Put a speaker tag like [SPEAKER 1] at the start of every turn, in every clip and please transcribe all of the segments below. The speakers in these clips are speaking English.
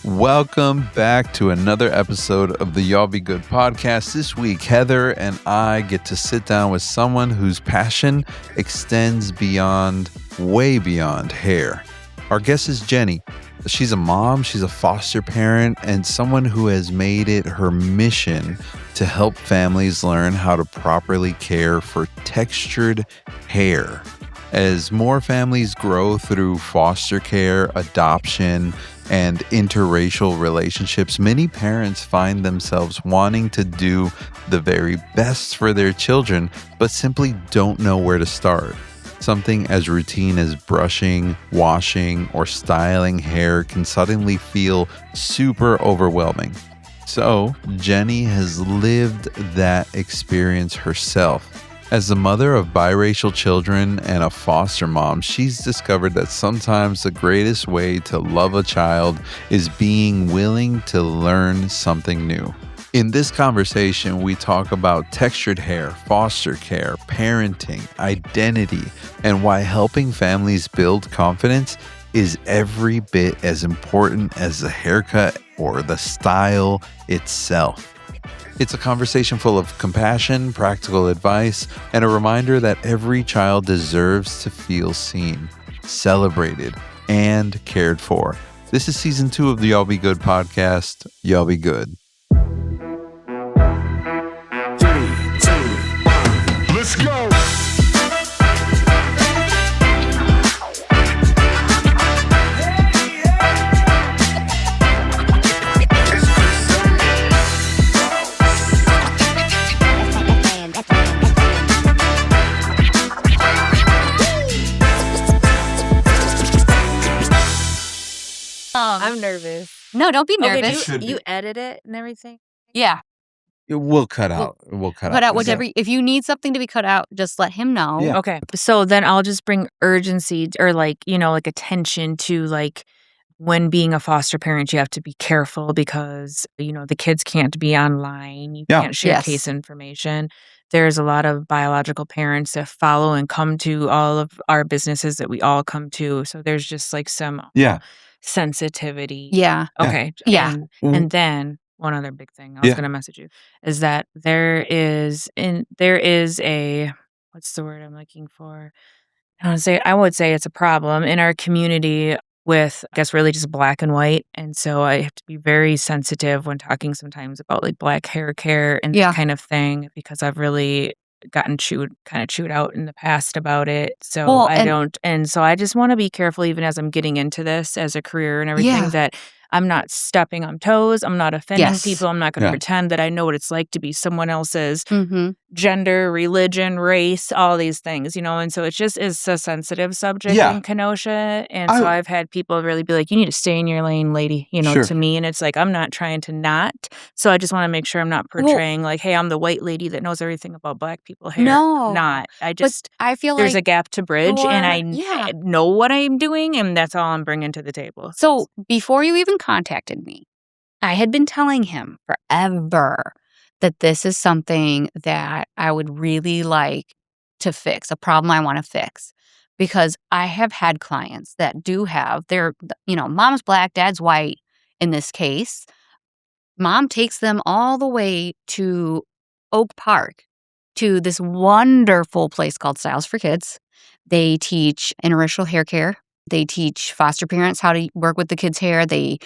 [SPEAKER 1] Welcome back to another episode of the Y'all Be Good podcast. This week, Heather and I get to sit down with someone whose passion extends way beyond hair. Our guest is Jenny. She's a mom, she's a foster parent, and someone who has made it her mission to help families learn how to properly care for textured hair. As more families grow through foster care, adoption, and interracial relationships, many parents find themselves wanting to do the very best for their children, but simply don't know where to start. Something as routine as brushing, washing, or styling hair can suddenly feel super overwhelming. So, Jenny has lived that experience herself. As the mother of biracial children and a foster mom, she's discovered that sometimes the greatest way to love a child is being willing to learn something new. In this conversation, we talk about textured hair, foster care, parenting, identity, and why helping families build confidence is every bit as important as the haircut or the style itself. It's a conversation full of compassion, practical advice, and a reminder that every child deserves to feel seen, celebrated, and cared for. This is season 2 of the Y'all Be Good podcast. Y'all be good.
[SPEAKER 2] 3, 2, 1, let's go!
[SPEAKER 3] I'm nervous.
[SPEAKER 4] No, don't be nervous.
[SPEAKER 3] Okay, you edit it and everything?
[SPEAKER 4] Yeah.
[SPEAKER 1] We'll cut out.
[SPEAKER 4] Cut out whatever. If you need something to be cut out, just let him know.
[SPEAKER 1] Yeah.
[SPEAKER 3] Okay. So then I'll just bring urgency or attention to when being a foster parent, you have to be careful because, the kids can't be online. You can't share case information. There's a lot of biological parents that follow and come to all of our businesses that we all come to. So there's just some sensitivity.
[SPEAKER 4] Yeah.
[SPEAKER 3] Okay.
[SPEAKER 4] Yeah.
[SPEAKER 3] And then one other big thing I was going to message you is that there is a, what's the word I'm looking for? I would say it's a problem in our community with, I guess, really just black and white. And so I have to be very sensitive when talking sometimes about black hair care and that kind of thing, because I've really gotten chewed out in the past about it. So so I just want to be careful even as I'm getting into this as a career and everything that I'm not stepping on toes. I'm not offending people. I'm not going to pretend that I know what it's like to be someone else's gender, religion, race, all these things, and so it just is a sensitive subject in Kenosha. And so I've had people really be like, you need to stay in your lane, lady, to me. And it's I'm not trying to not. So I just want to make sure I'm not portraying hey, I'm the white lady that knows everything about black people hair.
[SPEAKER 4] No.
[SPEAKER 3] Not.
[SPEAKER 4] I feel
[SPEAKER 3] there's a gap to bridge and I know what I'm doing and that's all I'm bringing to the table.
[SPEAKER 4] So before you even contacted me, I had been telling him forever that this is something that I would really like to fix, a problem I want to fix, because I have had clients that do have mom's black, dad's white in this case. Mom takes them all the way to Oak Park to this wonderful place called Styles for Kids. They teach interracial hair care. They teach foster parents how to work with the kids' hair. They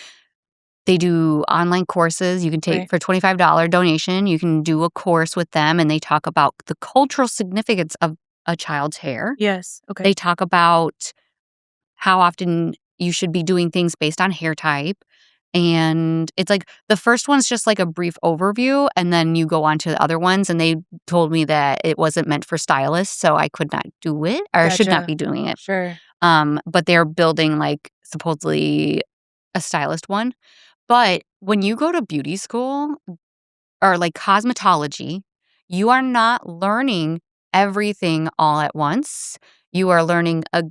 [SPEAKER 4] do online courses. You can take for $25 donation. You can do a course with them, and they talk about the cultural significance of a child's hair.
[SPEAKER 3] Yes. Okay.
[SPEAKER 4] They talk about how often you should be doing things based on hair type. And it's the first one's just a brief overview, and then you go on to the other ones. And they told me that it wasn't meant for stylists, so I could not do it or should not be doing it.
[SPEAKER 3] Sure.
[SPEAKER 4] But they're building supposedly a stylist one. But when you go to beauty school or cosmetology, you are not learning everything all at once. You are learning a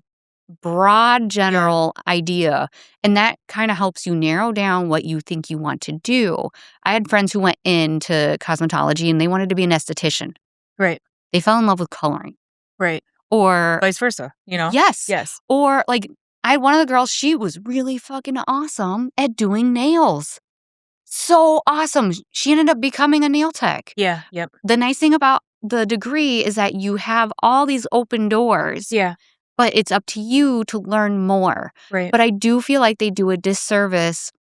[SPEAKER 4] broad general idea, and that kind of helps you narrow down what you think you want to do. I had friends who went into cosmetology and they wanted to be an esthetician.
[SPEAKER 3] Right.
[SPEAKER 4] They fell in love with coloring.
[SPEAKER 3] Right.
[SPEAKER 4] Or
[SPEAKER 3] vice versa,
[SPEAKER 4] Yes.
[SPEAKER 3] Yes.
[SPEAKER 4] Or I had one of the girls, she was really fucking awesome at doing nails. So awesome. She ended up becoming a nail tech.
[SPEAKER 3] Yeah. Yep.
[SPEAKER 4] The nice thing about the degree is that you have all these open doors.
[SPEAKER 3] Yeah.
[SPEAKER 4] But it's up to you to learn more.
[SPEAKER 3] Right.
[SPEAKER 4] But I do feel like they do a disservice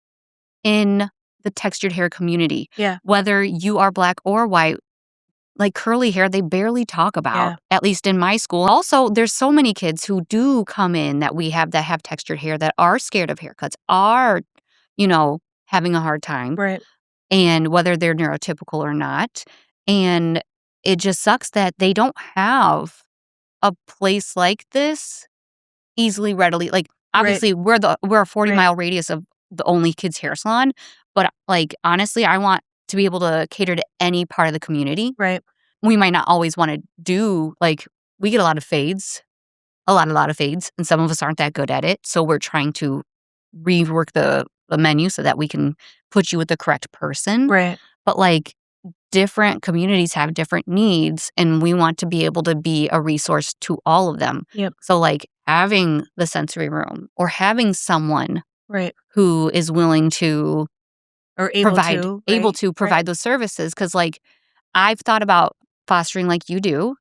[SPEAKER 4] in the textured hair community.
[SPEAKER 3] Yeah.
[SPEAKER 4] Whether you are black or white, like curly hair, they barely talk about, at least in my school. Also, there's so many kids who do come in that we have that have textured hair that are scared of haircuts, are, having a hard time.
[SPEAKER 3] Right.
[SPEAKER 4] And whether they're neurotypical or not. And it just sucks that they don't have a place like this easily, readily. Like, obviously, we're a 40-mile radius of the only kids' hair salon. But, like, honestly, I want to be able to cater to any part of the community.
[SPEAKER 3] Right.
[SPEAKER 4] We might not always want to do, like, we get a lot of fades, and some of us aren't that good at it. So we're trying to rework the menu so that we can put you with the correct person.
[SPEAKER 3] Right.
[SPEAKER 4] But, like, different communities have different needs, and we want to be able to be a resource to all of them.
[SPEAKER 3] Yep.
[SPEAKER 4] So, like, having the sensory room or having someone who is willing to
[SPEAKER 3] or able
[SPEAKER 4] to provide those services. Because, like, I've thought about fostering like you do,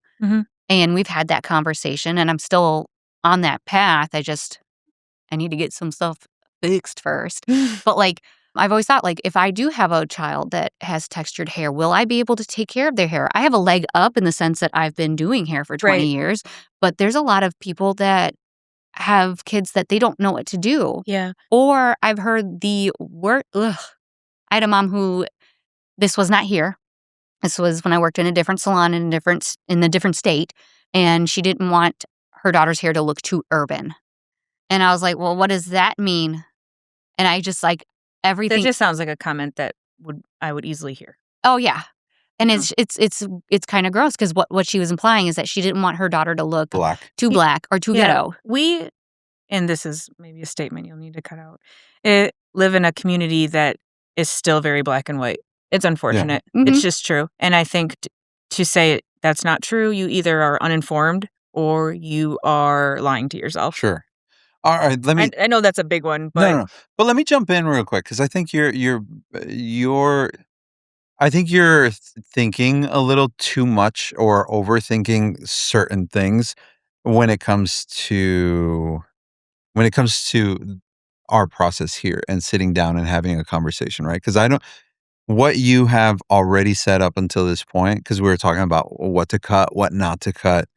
[SPEAKER 4] and we've had that conversation, and I'm still on that path. I need to get some stuff fixed first. But, like, I've always thought, like, if I do have a child that has textured hair, will I be able to take care of their hair? I have a leg up in the sense that I've been doing hair for 20 years, but there's a lot of people that have kids that they don't know what to do.
[SPEAKER 3] Yeah.
[SPEAKER 4] Or I've heard the word, I had a mom who, this was not here. This was when I worked in a different salon in a different state, and she didn't want her daughter's hair to look too urban. And I was like, well, what does that mean? And I just, like, everything.
[SPEAKER 3] That just sounds like a comment that I would easily hear.
[SPEAKER 4] Oh, yeah. And it's kind of gross because what she was implying is that she didn't want her daughter to look too black or too ghetto.
[SPEAKER 3] We, and this is maybe a statement you'll need to cut out, live in a community that is still very black and white. It's unfortunate.
[SPEAKER 4] Yeah.
[SPEAKER 3] It's just true. And I think to say that's not true, you either are uninformed or you are lying to yourself.
[SPEAKER 1] Sure. All right, let me.
[SPEAKER 3] I know that's a big one, but
[SPEAKER 1] No. But let me jump in real quick because I think you're thinking a little too much or overthinking certain things when it comes to our process here and sitting down and having a conversation, right? Because what you have already set up until this point, because we were talking about what to cut, what not to cut.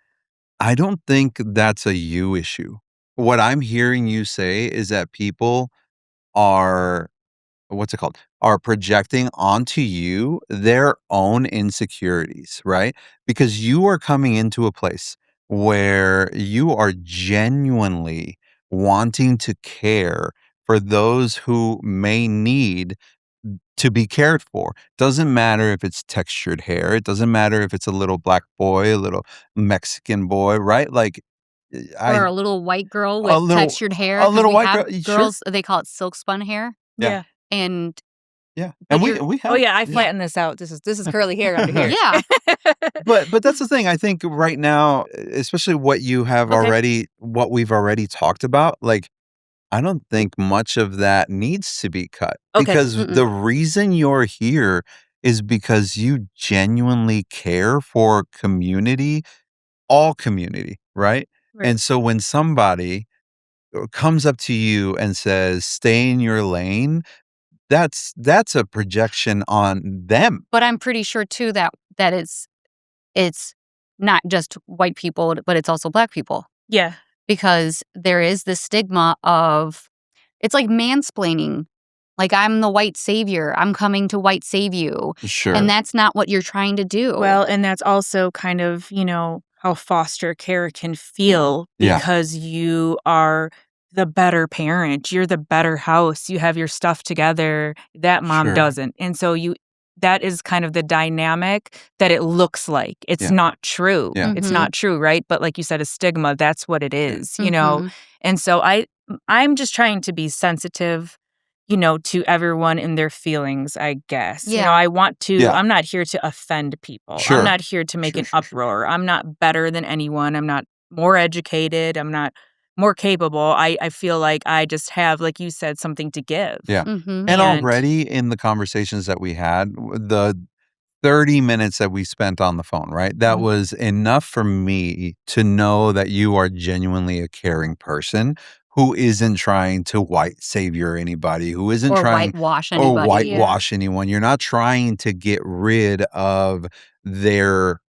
[SPEAKER 1] I don't think that's a you issue. What I'm hearing you say is that people are, are projecting onto you their own insecurities, right? Because you are coming into a place where you are genuinely wanting to care for those who may need to be cared for. Doesn't matter if it's textured hair. It doesn't matter if it's a little black boy, a little Mexican boy, right? Like,
[SPEAKER 4] or a little white girl with textured hair.
[SPEAKER 1] A little white girl.
[SPEAKER 4] Girls, they call it silk spun hair.
[SPEAKER 3] Yeah.
[SPEAKER 4] And
[SPEAKER 1] and we have.
[SPEAKER 3] Oh yeah, I flatten this out. This is curly hair under here.
[SPEAKER 4] Yeah.
[SPEAKER 1] But that's the thing. I think right now, especially what you have what we've already talked about, like, I don't think much of that needs to be cut. Because the reason you're here is because you genuinely care for community, all community, right? And so when somebody comes up to you and says, stay in your lane, that's a projection on them.
[SPEAKER 4] But I'm pretty sure too that it's not just white people, but it's also black people.
[SPEAKER 3] Yeah.
[SPEAKER 4] Because there is this stigma of, it's like mansplaining. Like, I'm the white savior. I'm coming to white save you.
[SPEAKER 1] Sure.
[SPEAKER 4] And that's not what you're trying to do.
[SPEAKER 3] Well, and that's also kind of, how foster care can feel because you are the better parent. You're the better house. You have your stuff together. That mom doesn't. And so that is kind of the dynamic that it looks like. It's not true.
[SPEAKER 1] Yeah.
[SPEAKER 3] It's not true, right? But like you said, a stigma, that's what it is, And so I'm just trying to be sensitive, to everyone in their feelings, I guess.
[SPEAKER 4] Yeah.
[SPEAKER 3] I want to, I'm not here to offend people.
[SPEAKER 1] Sure.
[SPEAKER 3] I'm not here to make an uproar. I'm not better than anyone. I'm not more educated. I'm not more capable. I feel like I just have, like you said, something to give.
[SPEAKER 1] Yeah.
[SPEAKER 4] Mm-hmm.
[SPEAKER 1] And already in the conversations that we had, the 30 minutes that we spent on the phone, right? That
[SPEAKER 3] Mhm.
[SPEAKER 1] was enough for me to know that you are genuinely a caring person who isn't trying to white savior anybody, who isn't
[SPEAKER 4] Or
[SPEAKER 1] trying
[SPEAKER 4] whitewash
[SPEAKER 1] or
[SPEAKER 4] anybody.
[SPEAKER 1] whitewash anyone. You're not trying to get rid of their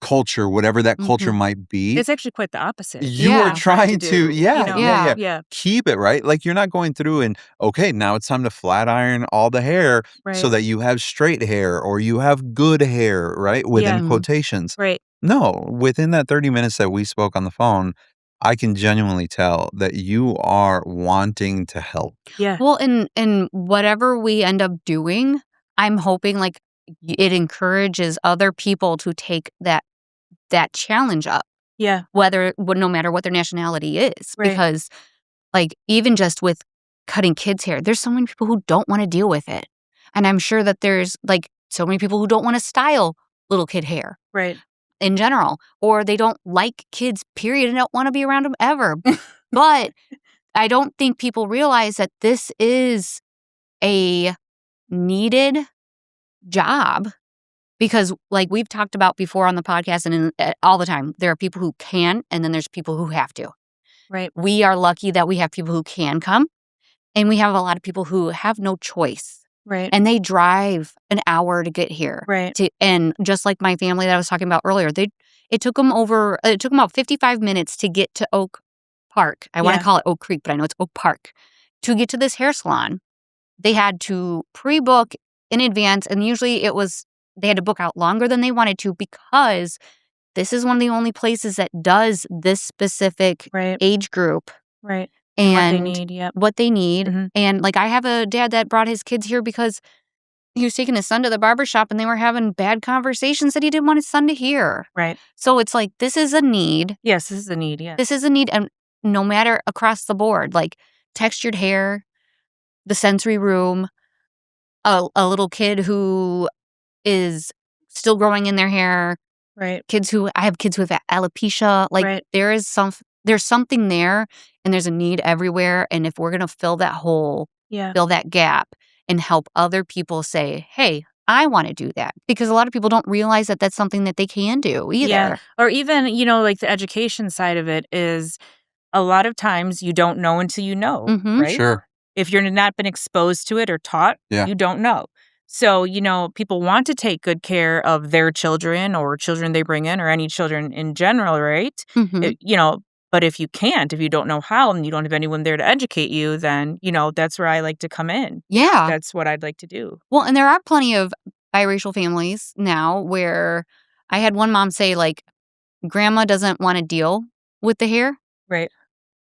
[SPEAKER 1] culture, whatever that culture
[SPEAKER 4] Mhm.
[SPEAKER 1] might be.
[SPEAKER 3] It's actually quite the opposite.
[SPEAKER 1] You are
[SPEAKER 4] Yeah.
[SPEAKER 1] trying to,
[SPEAKER 3] do,
[SPEAKER 1] yeah,
[SPEAKER 4] Yeah.
[SPEAKER 3] Yeah.
[SPEAKER 1] keep it, right? Like, you're not going through and, okay, now it's time to flat iron all the hair so
[SPEAKER 3] Right.
[SPEAKER 1] that you have straight hair or you have good hair, right? Within
[SPEAKER 3] Yeah.
[SPEAKER 4] Mhm.
[SPEAKER 1] quotations.
[SPEAKER 3] Right.
[SPEAKER 1] No, within that 30 minutes that we spoke on the phone, I can genuinely tell that you are wanting to help.
[SPEAKER 3] Yeah.
[SPEAKER 4] Well, and whatever we end up doing, I'm hoping, like, it encourages other people to take that challenge up,
[SPEAKER 3] Yeah.
[SPEAKER 4] no matter what their nationality is.
[SPEAKER 3] Right.
[SPEAKER 4] Because, like, even just with cutting kids' hair, there's so many people who don't wanna deal with it. And I'm sure that there's, like, so many people who don't wanna style little kid hair
[SPEAKER 3] Right.
[SPEAKER 4] in general, or they don't like kids, period, and don't wanna be around them ever. But I don't think people realize that this is a needed job because, like we've talked about before on the podcast and all the time, there are people who can, and then there's people who have to.
[SPEAKER 3] Right.
[SPEAKER 4] We are lucky that we have people who can come, and we have a lot of people who have no choice.
[SPEAKER 3] Right.
[SPEAKER 4] And they drive an hour to get here.
[SPEAKER 3] Right.
[SPEAKER 4] And just like my family that I was talking about earlier, it took them about 55 minutes to get to Oak Park. I want
[SPEAKER 3] Yeah.
[SPEAKER 4] to call it Oak Creek, but I know it's Oak Park. To get to this hair salon, they had to pre-book in advance, and usually they had to book out longer than they wanted to because this is one of the only places that does this specific
[SPEAKER 3] Right.
[SPEAKER 4] age group
[SPEAKER 3] Right.
[SPEAKER 4] and
[SPEAKER 3] what they need. Yep.
[SPEAKER 4] what they need.
[SPEAKER 3] Mhm.
[SPEAKER 4] And, like, I have a dad that brought his kids here because he was taking his son to the barber shop and they were having bad conversations that he didn't want his son to hear.
[SPEAKER 3] Right.
[SPEAKER 4] So it's like, this is a need.
[SPEAKER 3] Yes, this is a need. Yeah.
[SPEAKER 4] This is a need, and no matter across the board, like textured hair, the sensory room, a little kid who is still growing in their hair,
[SPEAKER 3] Right.
[SPEAKER 4] I have kids with alopecia, like,
[SPEAKER 3] Right.
[SPEAKER 4] there's something there, and there's a need everywhere, and if we're gonna fill that hole,
[SPEAKER 3] Yeah.
[SPEAKER 4] fill that gap, and help other people say, "Hey, I wanna do that," because a lot of people don't realize that that's something that they can do either.
[SPEAKER 3] Yeah. Or even, like the education side of it is a lot of times you don't know until you know,
[SPEAKER 4] Mhm.
[SPEAKER 3] right?
[SPEAKER 1] Sure.
[SPEAKER 3] If you're not been exposed to it or taught,
[SPEAKER 1] Yeah.
[SPEAKER 3] you don't know. So, people want to take good care of their children or children they bring in or any children in general, right?
[SPEAKER 4] Mhm.
[SPEAKER 3] But if you can't, if you don't know how and you don't have anyone there to educate you, then, that's where I like to come in.
[SPEAKER 4] Yeah.
[SPEAKER 3] That's what I'd like to do.
[SPEAKER 4] Well, and there are plenty of biracial families now where I had one mom say, like, grandma doesn't wanna deal with the hair,
[SPEAKER 3] Right.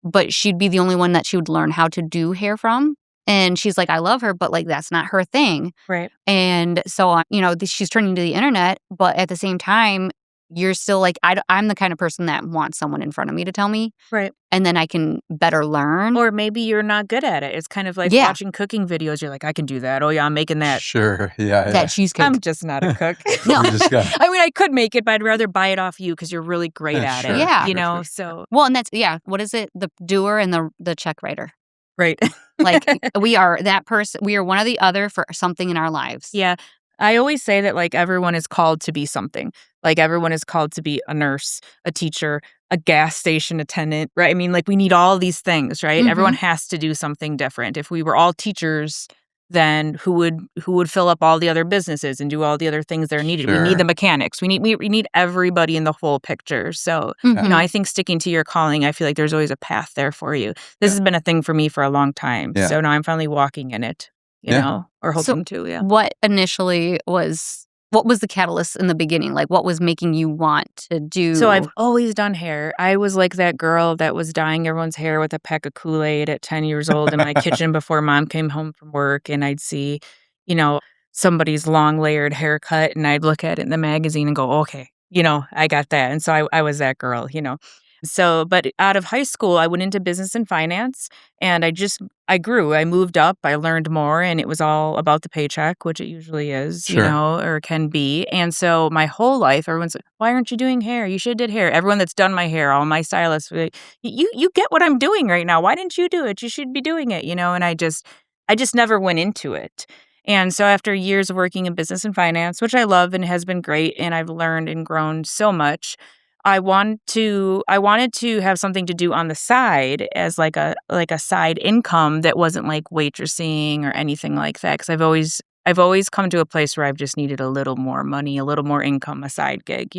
[SPEAKER 4] but she'd be the only one that she would learn how to do hair from, and she's like, "I love her, but, like, that's not her thing."
[SPEAKER 3] Right.
[SPEAKER 4] And so, she's turning to the internet, but at the same time, you're still like, I'm the kind of person that wants someone in front of me to tell me,
[SPEAKER 3] Right.
[SPEAKER 4] and then I can better learn.
[SPEAKER 3] Or maybe you're not good at it. It's kind of like
[SPEAKER 4] Yeah.
[SPEAKER 3] watching cooking videos. You're like, I can do that. Oh, yeah, I'm making that.
[SPEAKER 1] Sure. Yeah.
[SPEAKER 4] that cheesecake.
[SPEAKER 3] I'm just not a cook.
[SPEAKER 4] No.
[SPEAKER 1] You just got
[SPEAKER 3] I mean, I could make it, but I'd rather buy it off you because you're really great at
[SPEAKER 1] Sure,
[SPEAKER 3] it.
[SPEAKER 4] Yeah.
[SPEAKER 1] sure.
[SPEAKER 3] So,
[SPEAKER 4] Well, and that's what is it? The doer and the check writer.
[SPEAKER 3] right.
[SPEAKER 4] Like, we are that person. We are one or the other for something in our lives.
[SPEAKER 3] Yeah. I always say that, like, everyone is called to be something. Like, everyone is called to be a nurse, a teacher, a gas station attendant, right? I mean, like, we need all these things, right?
[SPEAKER 4] Mhm.
[SPEAKER 3] Everyone has to do something different. If we were all teachers, then who would fill up all the other businesses and do all the other things that are needed? We
[SPEAKER 1] Sure.
[SPEAKER 3] need the mechanics. We need everybody in the whole picture. So,
[SPEAKER 4] Mhm.
[SPEAKER 3] I think sticking to your calling, I feel like there's always a path there for you. This has been a thing for me for a long time.
[SPEAKER 1] Yeah.
[SPEAKER 3] So now I'm finally walking in it,
[SPEAKER 1] Yeah.
[SPEAKER 3] or
[SPEAKER 4] So-
[SPEAKER 3] hoping to, yeah.
[SPEAKER 4] What was the catalyst in the beginning? Like, what was making you want to do?
[SPEAKER 3] So I've always done hair. I was like that girl that was dyeing everyone's hair with a pack of Kool-Aid at 10 years old in my kitchen before mom came home from work, and I'd see, somebody's long layered haircut, and I'd look at it in the magazine and go, okay, I got that. And so I was that girl. So, but out of high school, I went into business and finance, and I grew. I moved up, I learned more, and it was all about the paycheck, which it usually is,
[SPEAKER 1] Sure.
[SPEAKER 3] or can be. And so my whole life, everyone's like, "Why aren't you doing hair? You should have did hair." Everyone that's done my hair, all my stylists, were like, You get what I'm doing right now. Why didn't you do it? You should be doing it, And I just never went into it. And so after years of working in business and finance, which I love and has been great, and I've learned and grown so much, I wanted to have something to do on the side as like a side income that wasn't like waitressing or anything like that. Because I've always come to a place where I've just needed a little more money, a little more income, a side gig.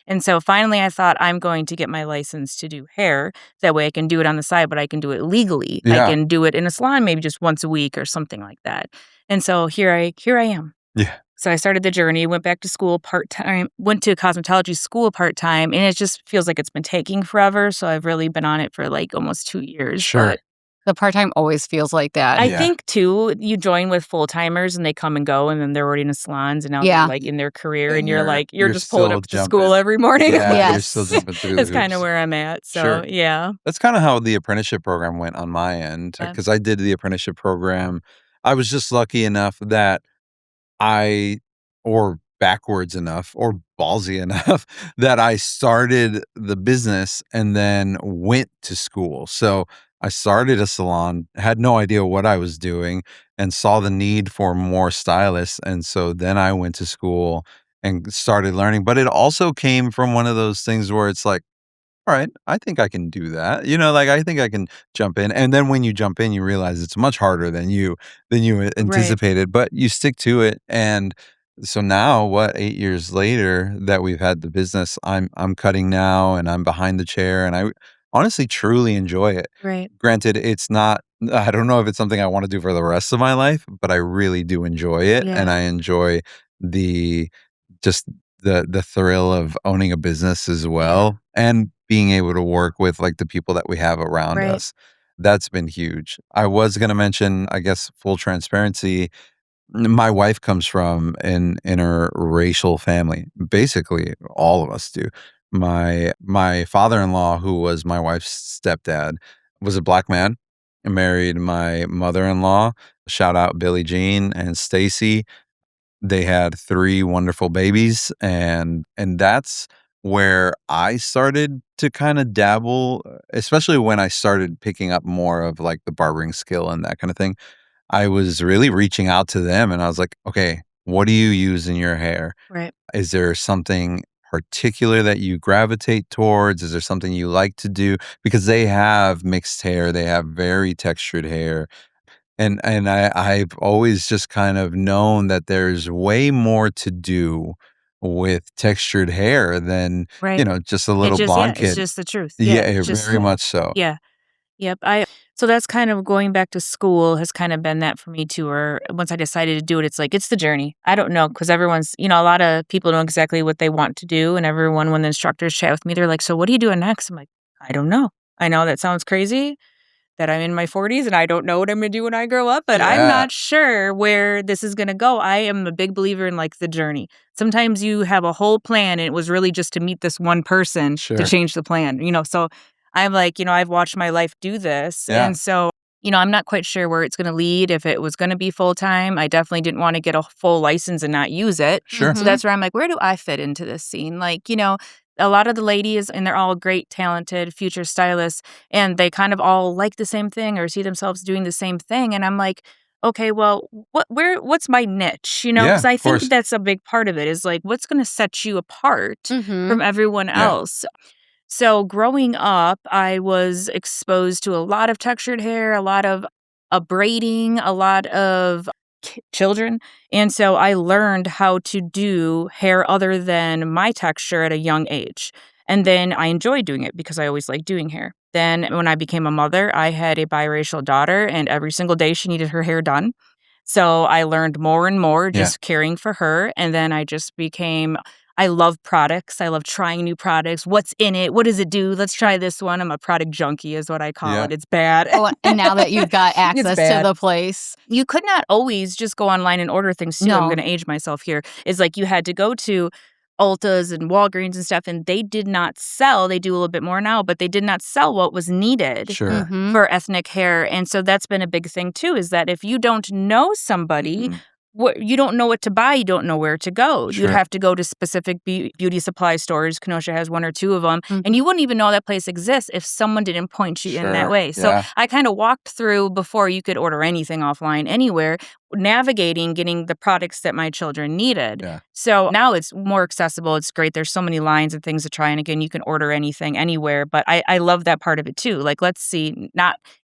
[SPEAKER 3] And so finally I thought I'm going to get my license to do hair. That way I can do it on the side, but I can do it legally. I
[SPEAKER 1] Yeah.
[SPEAKER 3] can do it in a salon maybe just once a week or something like that. And so here I am.
[SPEAKER 1] Yeah.
[SPEAKER 3] So I started the journey, went back to school part-time, went to cosmetology school part-time, and it just feels like it's been taking forever. So I've really been on it for like almost 2 years.
[SPEAKER 1] Sure.
[SPEAKER 3] But
[SPEAKER 4] The part-time always feels like that.
[SPEAKER 3] I
[SPEAKER 1] Yeah.
[SPEAKER 3] think too, you join with full-timers and they come and go, and then they're already in the salons, and now they're
[SPEAKER 4] Yeah.
[SPEAKER 3] like in their career,
[SPEAKER 1] And
[SPEAKER 3] and you're like,
[SPEAKER 1] you're
[SPEAKER 3] you're just pulling
[SPEAKER 1] still
[SPEAKER 3] up to school
[SPEAKER 1] jumping.
[SPEAKER 3] every morning.
[SPEAKER 1] Yeah, you're still
[SPEAKER 4] Yes.
[SPEAKER 1] jumping through the
[SPEAKER 3] That's kind of
[SPEAKER 1] hoops.
[SPEAKER 3] where I'm at. So
[SPEAKER 1] Sure.
[SPEAKER 3] yeah.
[SPEAKER 1] That's kind of how the apprenticeship program went on my end,
[SPEAKER 3] Yeah.
[SPEAKER 1] because I did the apprenticeship program. I was just lucky enough that I or backwards enough or ballsy enough that I started the business and then went to school. So I started a salon, had no idea what I was doing, and saw the need for more stylists. And so then I went to school and started learning. But it also came from one of those things where it's like, all right, I think I can do that. Like I think I can jump in. And then when you jump in, you realize it's much harder than you
[SPEAKER 3] Right.
[SPEAKER 1] anticipated, but you stick to it. And so now, what, 8 years later that we've had the business, I'm cutting now and I'm behind the chair and I honestly truly enjoy it.
[SPEAKER 3] Right.
[SPEAKER 1] Granted, it's not I don't know if it's something I want to do for the rest of my life, but I really do enjoy it. And
[SPEAKER 3] Yeah.
[SPEAKER 1] I enjoy the just the thrill of owning a business as
[SPEAKER 3] Yeah.
[SPEAKER 1] well and being able to work with like the people that we have around
[SPEAKER 3] Right.
[SPEAKER 1] us. That's been huge. I was going to mention, I guess, full transparency. My wife comes from an interracial family. Basically, all of us do. My father-in-law, who was my wife's stepdad, was a black man and married my mother-in-law. Shout out Billie Jean and Stacy. They had 3 wonderful babies, and that's where I started to kinda dabble, especially when I started picking up more of, like, the barbering skill and that kinda thing. I was really reaching out to them, and I was like, "Okay, what do you use in your hair?
[SPEAKER 3] Right.
[SPEAKER 1] Is there something particular that you gravitate towards? Is there something you like to do?" Because they have mixed hair, they have very textured hair. I've always just kind of known that there's way more to do with textured hair than,
[SPEAKER 3] Right.
[SPEAKER 1] just a little blonde
[SPEAKER 3] It's
[SPEAKER 1] kid.
[SPEAKER 3] just the truth. Yeah.
[SPEAKER 1] Yeah,
[SPEAKER 3] It's just
[SPEAKER 1] very much so.
[SPEAKER 3] yeah. Yep. So that's kind of going back to school has kind of been that for me too. Or once I decided to do it, it's like it's the journey. I don't know because everyone's, a lot of people know exactly what they want to do, and everyone when the instructors chat with me, they're like, "So what are you doing next?" I'm like, "I don't know. I know that sounds crazy that I'm in my 40s and I don't know what I'm going to do when I grow up, but I'm
[SPEAKER 1] Yeah,
[SPEAKER 3] not sure where this is going to go." I am a big believer in like the journey. Sometimes you have a whole plan and it was really just to meet this one person to
[SPEAKER 1] sure.
[SPEAKER 3] change the plan. So I'm like, I've watched my life do this.
[SPEAKER 1] Yeah,
[SPEAKER 3] And so, I'm not quite sure where it's going to lead. If it was going to be full time, I definitely didn't want to get a full license and not use it.
[SPEAKER 1] sure.
[SPEAKER 3] So
[SPEAKER 4] Mhm.
[SPEAKER 3] that's where I'm like, where do I fit into this scene? Like, a lot of the ladies, and they're all great, talented future stylists, and they kind of all like the same thing or see themselves doing the same thing. And I'm like, okay, well, what's my niche?
[SPEAKER 1] Yeah,
[SPEAKER 3] Because I
[SPEAKER 1] of
[SPEAKER 3] think
[SPEAKER 1] course.
[SPEAKER 3] that's a big part of it is like, what's going to set you apart
[SPEAKER 4] Mhm.
[SPEAKER 3] from everyone
[SPEAKER 1] Yeah,
[SPEAKER 3] else? So growing up, I was exposed to a lot of textured hair, a lot of braiding, a lot of children. And so I learned how to do hair other than my texture at a young age. And then I enjoyed doing it because I always liked doing hair. Then when I became a mother, I had a biracial daughter, and every single day she needed her hair done. So I learned more and more
[SPEAKER 1] yeah,
[SPEAKER 3] just caring for her. And then I love products. I love trying new products. What's in it? What does it do? Let's try this one. I'm a product junkie, is what I call
[SPEAKER 1] yeah,
[SPEAKER 3] it. It's bad.
[SPEAKER 4] Oh, and now that you've got
[SPEAKER 3] It's
[SPEAKER 4] access to
[SPEAKER 3] bad.
[SPEAKER 4] the place.
[SPEAKER 3] You could not always just go online and order things too. I'm
[SPEAKER 4] No.
[SPEAKER 3] going to age myself here. Is like you had to go to Ultas and Walgreens and stuff, and they did not sell. They do a little bit more now, but they did not sell what was needed
[SPEAKER 1] Sure.
[SPEAKER 4] Mhm.
[SPEAKER 3] for ethnic hair. And so that's been a big thing too, is that if you don't know somebody,
[SPEAKER 1] Mhm.
[SPEAKER 3] you don't know what to buy, you don't know where to go.
[SPEAKER 1] Sure.
[SPEAKER 3] You'd have to go to specific beauty supply stores. Kenosha has 1 or 2 of them,
[SPEAKER 4] Mhm.
[SPEAKER 3] and you wouldn't even know that place exists if someone didn't point you in that
[SPEAKER 1] Sure.
[SPEAKER 3] way. So
[SPEAKER 1] Yeah.
[SPEAKER 3] I kind of walked through, before you could order anything offline anywhere, navigating getting the products that my children needed.
[SPEAKER 1] Yeah.
[SPEAKER 3] So now it's more accessible. It's great. There's so many lines and things to try. And again, you can order anything anywhere. But I love that part of it too. Like, let's see,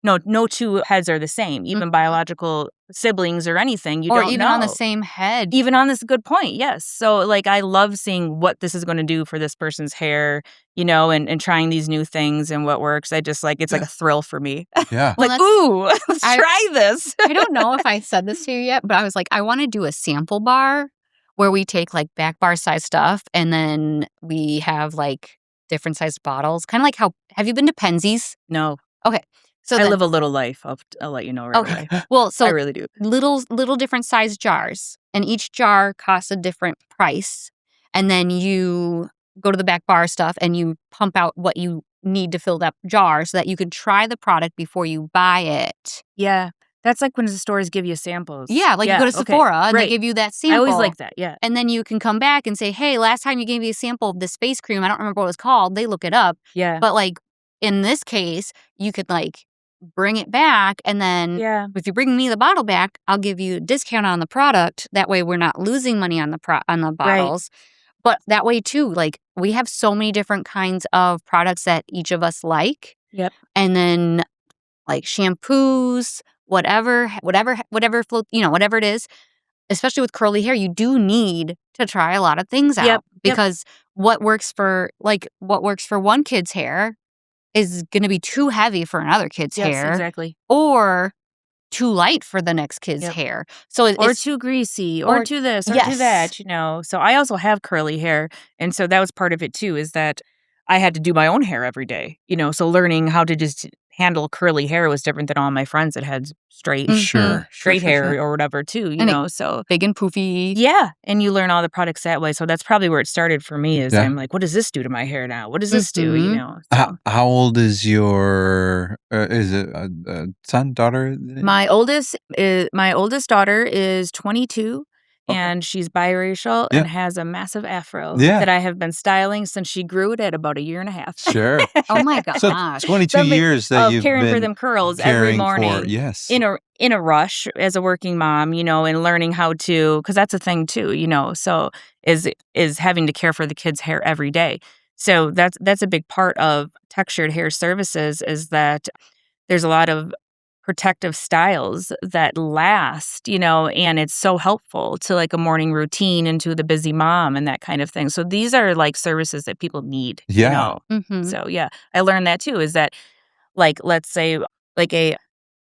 [SPEAKER 3] no 2 heads are the same, even biological siblings or anything. You
[SPEAKER 4] Or
[SPEAKER 3] don't
[SPEAKER 4] even
[SPEAKER 3] know.
[SPEAKER 4] on the same head.
[SPEAKER 3] Even on this good point, yes. So like, I love seeing what this is going to do for this person's hair, and trying these new things and what works. I just like, it's like a thrill for me.
[SPEAKER 1] Yeah.
[SPEAKER 4] Well,
[SPEAKER 3] Like, ooh, let's
[SPEAKER 4] I-
[SPEAKER 3] try this.
[SPEAKER 4] I don't know if I said this to you yet, but I was like, I want to do a sample bar where we take like back bar size stuff and then we have like different sized bottles. Kind of like have you been to Penzies?
[SPEAKER 3] No,
[SPEAKER 4] Okay. So
[SPEAKER 3] I live a little life. I'll let you know right
[SPEAKER 4] Okay.
[SPEAKER 3] away.
[SPEAKER 4] Well,
[SPEAKER 3] I
[SPEAKER 4] so
[SPEAKER 3] really do.
[SPEAKER 4] little different sized jars, and each jar costs a different price. And then you go to the back bar stuff and you pump out what you need to fill that jar so that you can try the product before you buy it.
[SPEAKER 3] Yeah. That's like when the stores give you samples.
[SPEAKER 4] Yeah, like you go to
[SPEAKER 3] okay,
[SPEAKER 4] Sephora and they
[SPEAKER 3] right.
[SPEAKER 4] give you that sample.
[SPEAKER 3] I always like that. Yeah.
[SPEAKER 4] And then you can come back and say, hey, last time you gave me a sample of this face cream, I don't remember what it was called. They look it up.
[SPEAKER 3] Yeah.
[SPEAKER 4] But like in this case, you could like bring it back. And then
[SPEAKER 3] Yeah.
[SPEAKER 4] if you bring me the bottle back, I'll give you a discount on the product. That way we're not losing money on the bottles. But that way too, like we have so many different kinds of products that each of us like.
[SPEAKER 3] Yep.
[SPEAKER 4] And then like shampoos, whatever whatever it is, especially with curly hair, you do need to try a lot of things out.
[SPEAKER 3] Yep.
[SPEAKER 4] Because what works for one kid's hair is going to be too heavy for another kid's
[SPEAKER 3] Yes,
[SPEAKER 4] hair,
[SPEAKER 3] exactly.
[SPEAKER 4] or too light for the next kid's
[SPEAKER 3] Yep.
[SPEAKER 4] hair. So
[SPEAKER 3] Or
[SPEAKER 4] it's
[SPEAKER 3] too greasy, or
[SPEAKER 4] or-
[SPEAKER 3] too this, or
[SPEAKER 4] yes.
[SPEAKER 3] too that. So I also have curly hair. And so that was part of it too, is that I had to do my own hair every day. So learning how to just handle curly hair was different than all my friends that had straight
[SPEAKER 1] Sure.
[SPEAKER 3] straight
[SPEAKER 1] Sure,
[SPEAKER 3] hair
[SPEAKER 1] sure.
[SPEAKER 3] or whatever too,
[SPEAKER 4] And
[SPEAKER 3] so
[SPEAKER 4] big and poofy.
[SPEAKER 3] yeah, and you learn all the products that way. So that's probably where it started for me, is
[SPEAKER 1] Yeah.
[SPEAKER 3] I'm like, what does this do to my hair now? What does this do?
[SPEAKER 4] Mhm.
[SPEAKER 3] So
[SPEAKER 1] How old is your is it a son, daughter?
[SPEAKER 3] my oldest daughter is 22.
[SPEAKER 1] Okay.
[SPEAKER 3] And she's biracial
[SPEAKER 1] Yeah.
[SPEAKER 3] and has a massive afro
[SPEAKER 1] Yeah.
[SPEAKER 3] that I have been styling since she grew it at about a year and a half.
[SPEAKER 1] Sure.
[SPEAKER 4] Oh my
[SPEAKER 1] So
[SPEAKER 4] gosh.
[SPEAKER 1] 22
[SPEAKER 3] Something
[SPEAKER 1] years that
[SPEAKER 3] of
[SPEAKER 1] you've
[SPEAKER 3] caring for
[SPEAKER 1] been
[SPEAKER 3] them curls every
[SPEAKER 1] caring
[SPEAKER 3] morning
[SPEAKER 1] for, yes.
[SPEAKER 3] in a rush as a working mom, and learning how to, because that's a thing too, so is having to care for the kids' hair every day. So that's a big part of textured hair services, is that there's a lot of protective styles that last, and it's so helpful to like a morning routine and to the busy mom and that kind of thing. So these are like services that people need.
[SPEAKER 1] Yeah.
[SPEAKER 4] Mhm.
[SPEAKER 3] So yeah, I learned that too, is that like, let's say like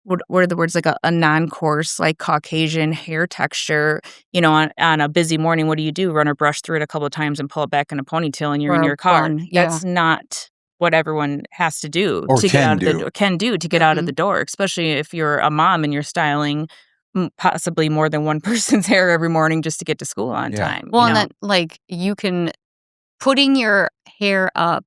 [SPEAKER 3] what are the words, like a non-coarse, like Caucasian hair texture, on a busy morning, what do? Run a brush through it a couple of times and pull it back in a ponytail and you're in
[SPEAKER 4] Or a
[SPEAKER 3] your car.
[SPEAKER 4] bun, yeah.
[SPEAKER 3] That's not what everyone has to do
[SPEAKER 1] Or
[SPEAKER 3] to get
[SPEAKER 1] can
[SPEAKER 3] out of
[SPEAKER 1] do.
[SPEAKER 3] the door. Can do to get out of
[SPEAKER 4] Mhm.
[SPEAKER 3] the door, especially if you're a mom and you're styling possibly more than one person's hair every morning just to get to school on
[SPEAKER 1] Yeah.
[SPEAKER 3] time.
[SPEAKER 4] Well, and then like putting your hair up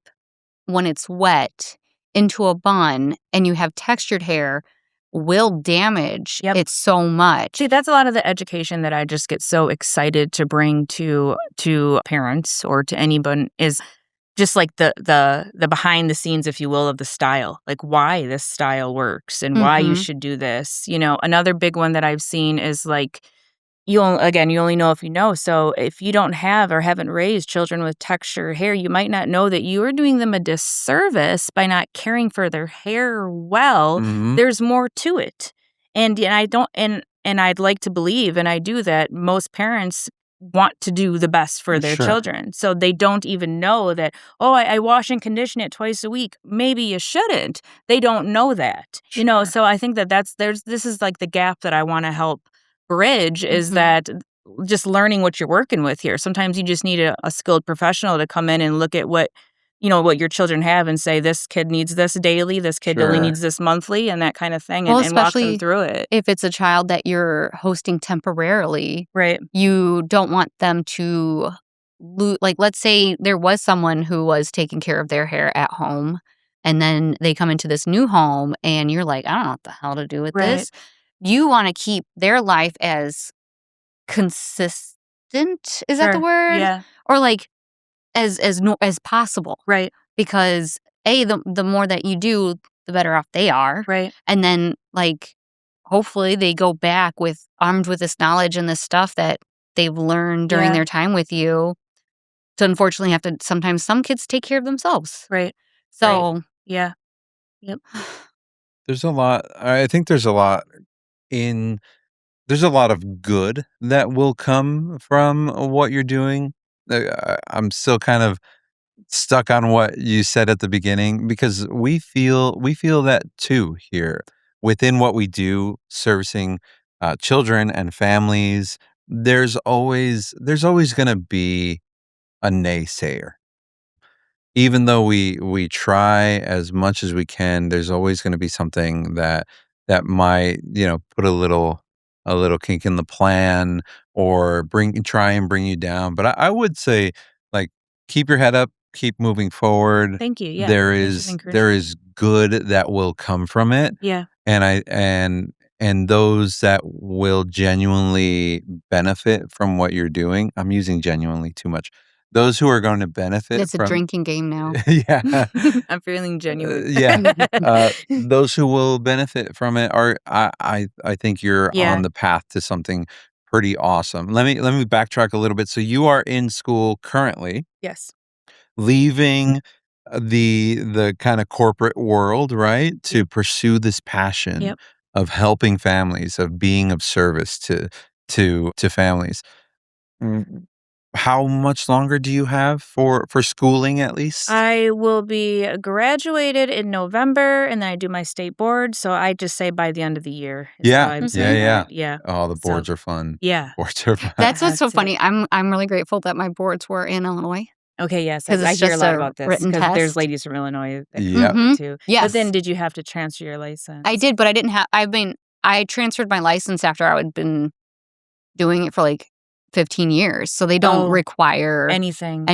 [SPEAKER 4] when it's wet into a bun and you have textured hair will damage
[SPEAKER 3] Yep.
[SPEAKER 4] it so much.
[SPEAKER 3] See, that's a lot of the education that I just get so excited to bring to parents or to anyone, is just like the behind the scenes, if you will, of the style, like why this style works and why you
[SPEAKER 4] Mhm.
[SPEAKER 3] should do this. Another big one that I've seen is like, you only know if you know. So if you don't have or haven't raised children with texture hair, you might not know that you are doing them a disservice by not caring for their hair well.
[SPEAKER 1] Mhm.
[SPEAKER 3] There's more to it. And I don't, and I'd like to believe, and I do, that most parents want to do the best for their
[SPEAKER 1] Sure.
[SPEAKER 3] children. So they don't even know that, I wash and condition it twice a week. Maybe you shouldn't. They don't know that.
[SPEAKER 4] Sure.
[SPEAKER 3] So I think that this is like the gap that I want to help bridge, is
[SPEAKER 4] Mhm.
[SPEAKER 3] that just learning what you're working with here. Sometimes you just need a skilled professional to come in and look at what your children have and say, this kid needs this daily, this kid only
[SPEAKER 1] Sure.
[SPEAKER 3] needs this monthly, and that kind of thing,
[SPEAKER 4] Well,
[SPEAKER 3] and walk them
[SPEAKER 4] especially
[SPEAKER 3] through it.
[SPEAKER 4] if it's a child that you're hosting temporarily,
[SPEAKER 3] Right.
[SPEAKER 4] you don't want them to like, let's say there was someone who was taking care of their hair at home, and then they come into this new home, and you're like, I don't know what the hell to do with
[SPEAKER 3] Right.
[SPEAKER 4] this. You want to keep their life as consistent. Is that the
[SPEAKER 3] Sure.
[SPEAKER 4] word?
[SPEAKER 3] Yeah.
[SPEAKER 4] Or like as possible,
[SPEAKER 3] Right.
[SPEAKER 4] because the more that you do, the better off they are.
[SPEAKER 3] Right.
[SPEAKER 4] And then, like, hopefully they go back armed with this knowledge and this stuff that they've learned during
[SPEAKER 3] Yeah.
[SPEAKER 4] their time with you. To unfortunately have to sometimes some kids take care of themselves.
[SPEAKER 3] Right.
[SPEAKER 4] So
[SPEAKER 3] Yeah. Yep.
[SPEAKER 1] There's a lot. I think there's a lot of good that will come from what you're doing. I'm still kind of stuck on what you said at the beginning, because we feel that too here within what we do, servicing children and families. There's always going to be a naysayer. Even though we try as much as we can, there's always going to be something that might, put a little kink in the plan, or try and bring you down. But I would say, like, keep your head up, keep moving forward.
[SPEAKER 3] Thank you. Yeah.
[SPEAKER 1] There
[SPEAKER 3] Thanks for the
[SPEAKER 1] is
[SPEAKER 3] encouragement.
[SPEAKER 1] good that will come from it.
[SPEAKER 3] Yeah.
[SPEAKER 1] And those that will genuinely benefit from what you're doing. I'm using genuinely too much. Those who are going to benefit
[SPEAKER 4] it's a
[SPEAKER 1] from
[SPEAKER 4] drinking game now.
[SPEAKER 1] yeah.
[SPEAKER 3] I'm feeling genuine.
[SPEAKER 1] Those who will benefit from it are, I think you're
[SPEAKER 3] Yeah.
[SPEAKER 1] on the path to something pretty awesome. Let me backtrack a little bit. So you are in school currently,
[SPEAKER 3] Yes.
[SPEAKER 1] leaving the kind of corporate world, right, to pursue this passion
[SPEAKER 3] Yep.
[SPEAKER 1] of helping families, of being of service to families. Mm, How much longer do you have for schooling, at least?
[SPEAKER 3] I will be graduated in November, and then I do my state board. So I just say by the end of the year. Is how I'm saying it. Yeah.
[SPEAKER 1] Oh, the
[SPEAKER 3] So,
[SPEAKER 1] boards are fun.
[SPEAKER 3] yeah.
[SPEAKER 1] Boards are fun.
[SPEAKER 4] That's what's
[SPEAKER 3] Have
[SPEAKER 4] so
[SPEAKER 3] to.
[SPEAKER 4] funny. I'm really grateful that my boards were in Illinois.
[SPEAKER 3] Okay, yes.
[SPEAKER 4] 'Cause
[SPEAKER 3] I
[SPEAKER 4] it's
[SPEAKER 3] hear a
[SPEAKER 4] just
[SPEAKER 3] lot
[SPEAKER 4] a
[SPEAKER 3] about this
[SPEAKER 4] written
[SPEAKER 3] because there's
[SPEAKER 4] test.
[SPEAKER 3] ladies from Illinois that
[SPEAKER 1] Yep.
[SPEAKER 3] come over too.
[SPEAKER 4] Yes.
[SPEAKER 3] But then did you have to transfer your license?
[SPEAKER 4] I did, but I didn't have. I transferred my license after I had been doing it for like 15 years, so they don't require
[SPEAKER 3] anything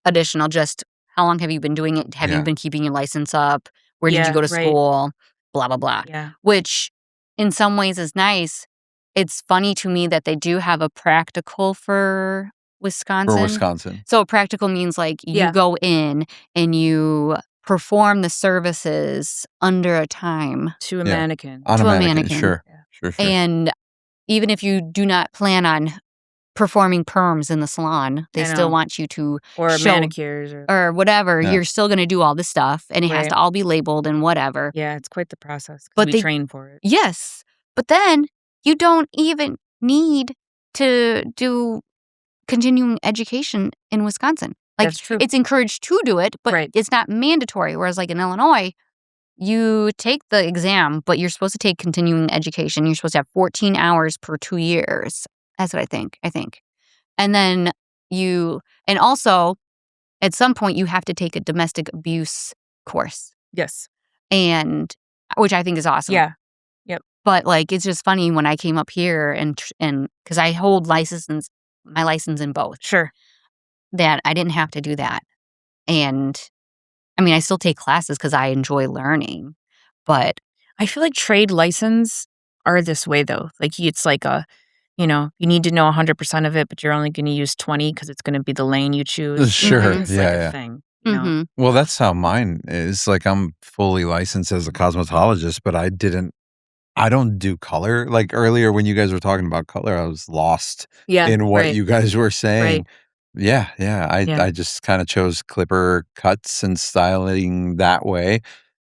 [SPEAKER 4] additional. Just how long have you been doing it? Have you
[SPEAKER 1] Yeah.
[SPEAKER 4] been keeping your license up? Where did you go to
[SPEAKER 3] right.
[SPEAKER 4] school? Blah blah blah.
[SPEAKER 3] Yeah.
[SPEAKER 4] Which, in some ways, is nice. It's funny to me that they do have a practical for Wisconsin.
[SPEAKER 1] For Wisconsin.
[SPEAKER 4] So practical means like you
[SPEAKER 3] Yeah.
[SPEAKER 4] go in and you perform the services under a time.
[SPEAKER 3] To a
[SPEAKER 1] Yeah.
[SPEAKER 3] mannequin.
[SPEAKER 1] On
[SPEAKER 4] To
[SPEAKER 1] a
[SPEAKER 4] a
[SPEAKER 1] mannequin.
[SPEAKER 4] mannequin.
[SPEAKER 1] Sure.
[SPEAKER 3] Yeah.
[SPEAKER 1] Sure.
[SPEAKER 4] And even if you do not plan on performing perms in the salon, they
[SPEAKER 3] I
[SPEAKER 4] still
[SPEAKER 3] know.
[SPEAKER 4] want you to
[SPEAKER 3] Or
[SPEAKER 4] show
[SPEAKER 3] manicures
[SPEAKER 4] or whatever.
[SPEAKER 1] Yeah.
[SPEAKER 4] You're still going to do all this stuff, and it has
[SPEAKER 3] Right.
[SPEAKER 4] to all be labeled and whatever.
[SPEAKER 3] Yeah, it's quite the process
[SPEAKER 4] But
[SPEAKER 3] because we
[SPEAKER 4] they-
[SPEAKER 3] train for it.
[SPEAKER 4] Yes. But then you don't even need to do continuing education in Wisconsin. Like,
[SPEAKER 3] That's true.
[SPEAKER 4] it's encouraged to do it, but
[SPEAKER 3] Right.
[SPEAKER 4] it's not mandatory. Whereas, like in Illinois, you take the exam, but you're supposed to take continuing education. You're supposed to have 14 hours per 2 years. That's what I think. And then and also at some point you have to take a domestic abuse course,
[SPEAKER 3] Yes.
[SPEAKER 4] and which I think is awesome.
[SPEAKER 3] Yeah.
[SPEAKER 4] But like, it's just funny when I came up here and because I hold my license in both,
[SPEAKER 3] Sure.
[SPEAKER 4] that I didn't have to do that. And I mean, I still take classes because I enjoy learning, but
[SPEAKER 3] I feel like trade license are this way though. Like it's like you need to know 100% of it, but you're only going to use 20 because it's going to be the lane you choose.
[SPEAKER 1] Sure.
[SPEAKER 3] It's
[SPEAKER 1] Yeah.
[SPEAKER 3] like
[SPEAKER 1] Yeah.
[SPEAKER 3] a thing. You know?
[SPEAKER 4] mhm.
[SPEAKER 1] Well, that's how mine is. Like, I'm fully licensed as a cosmetologist, but I don't do color. Like, earlier when you guys were talking about color, I was lost
[SPEAKER 3] Yeah.
[SPEAKER 1] in what
[SPEAKER 3] right.
[SPEAKER 1] you guys were saying. Yeah.
[SPEAKER 3] Yeah.
[SPEAKER 1] I just kind of chose clipper cuts and styling that way.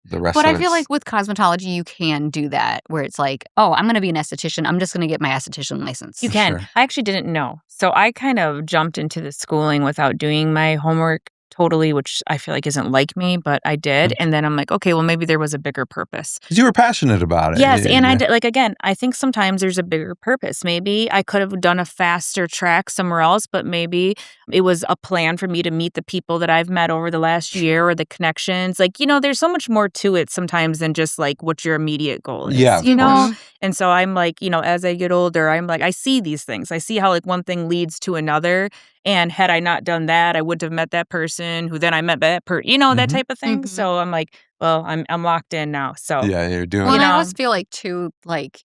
[SPEAKER 1] The rest
[SPEAKER 4] But
[SPEAKER 1] of
[SPEAKER 4] I feel
[SPEAKER 1] it's-
[SPEAKER 4] like with cosmetology, you can do that where it's like, oh, I'm going to be an esthetician. I'm just going to get my esthetician license.
[SPEAKER 3] You can.
[SPEAKER 1] Sure.
[SPEAKER 3] I actually didn't know. So I kind of jumped into the schooling without doing my homework totally, which I feel like isn't like me, but I did. And then I'm like, okay, well, maybe there was a bigger purpose.
[SPEAKER 1] 'Cause you were passionate about it.
[SPEAKER 3] Yes, and I
[SPEAKER 1] Yeah.
[SPEAKER 3] did, like, again, I think sometimes there's a bigger purpose. Maybe I could have done a faster track somewhere else, but maybe it was a plan for me to meet the people that I've met over the last year or the connections. Like, there's so much more to it sometimes than just like what your immediate goal is.
[SPEAKER 1] Yeah, of course.
[SPEAKER 3] And so I'm like, as I get older, I'm like, I see these things. I see how like one thing leads to another. And had I not done that, I wouldn't have met that person who then I met that person, that type of thing. So I'm like, well, I'm locked in now. So
[SPEAKER 1] Yeah, you're doing
[SPEAKER 4] Well,
[SPEAKER 1] it.
[SPEAKER 4] and I always feel like, too, like,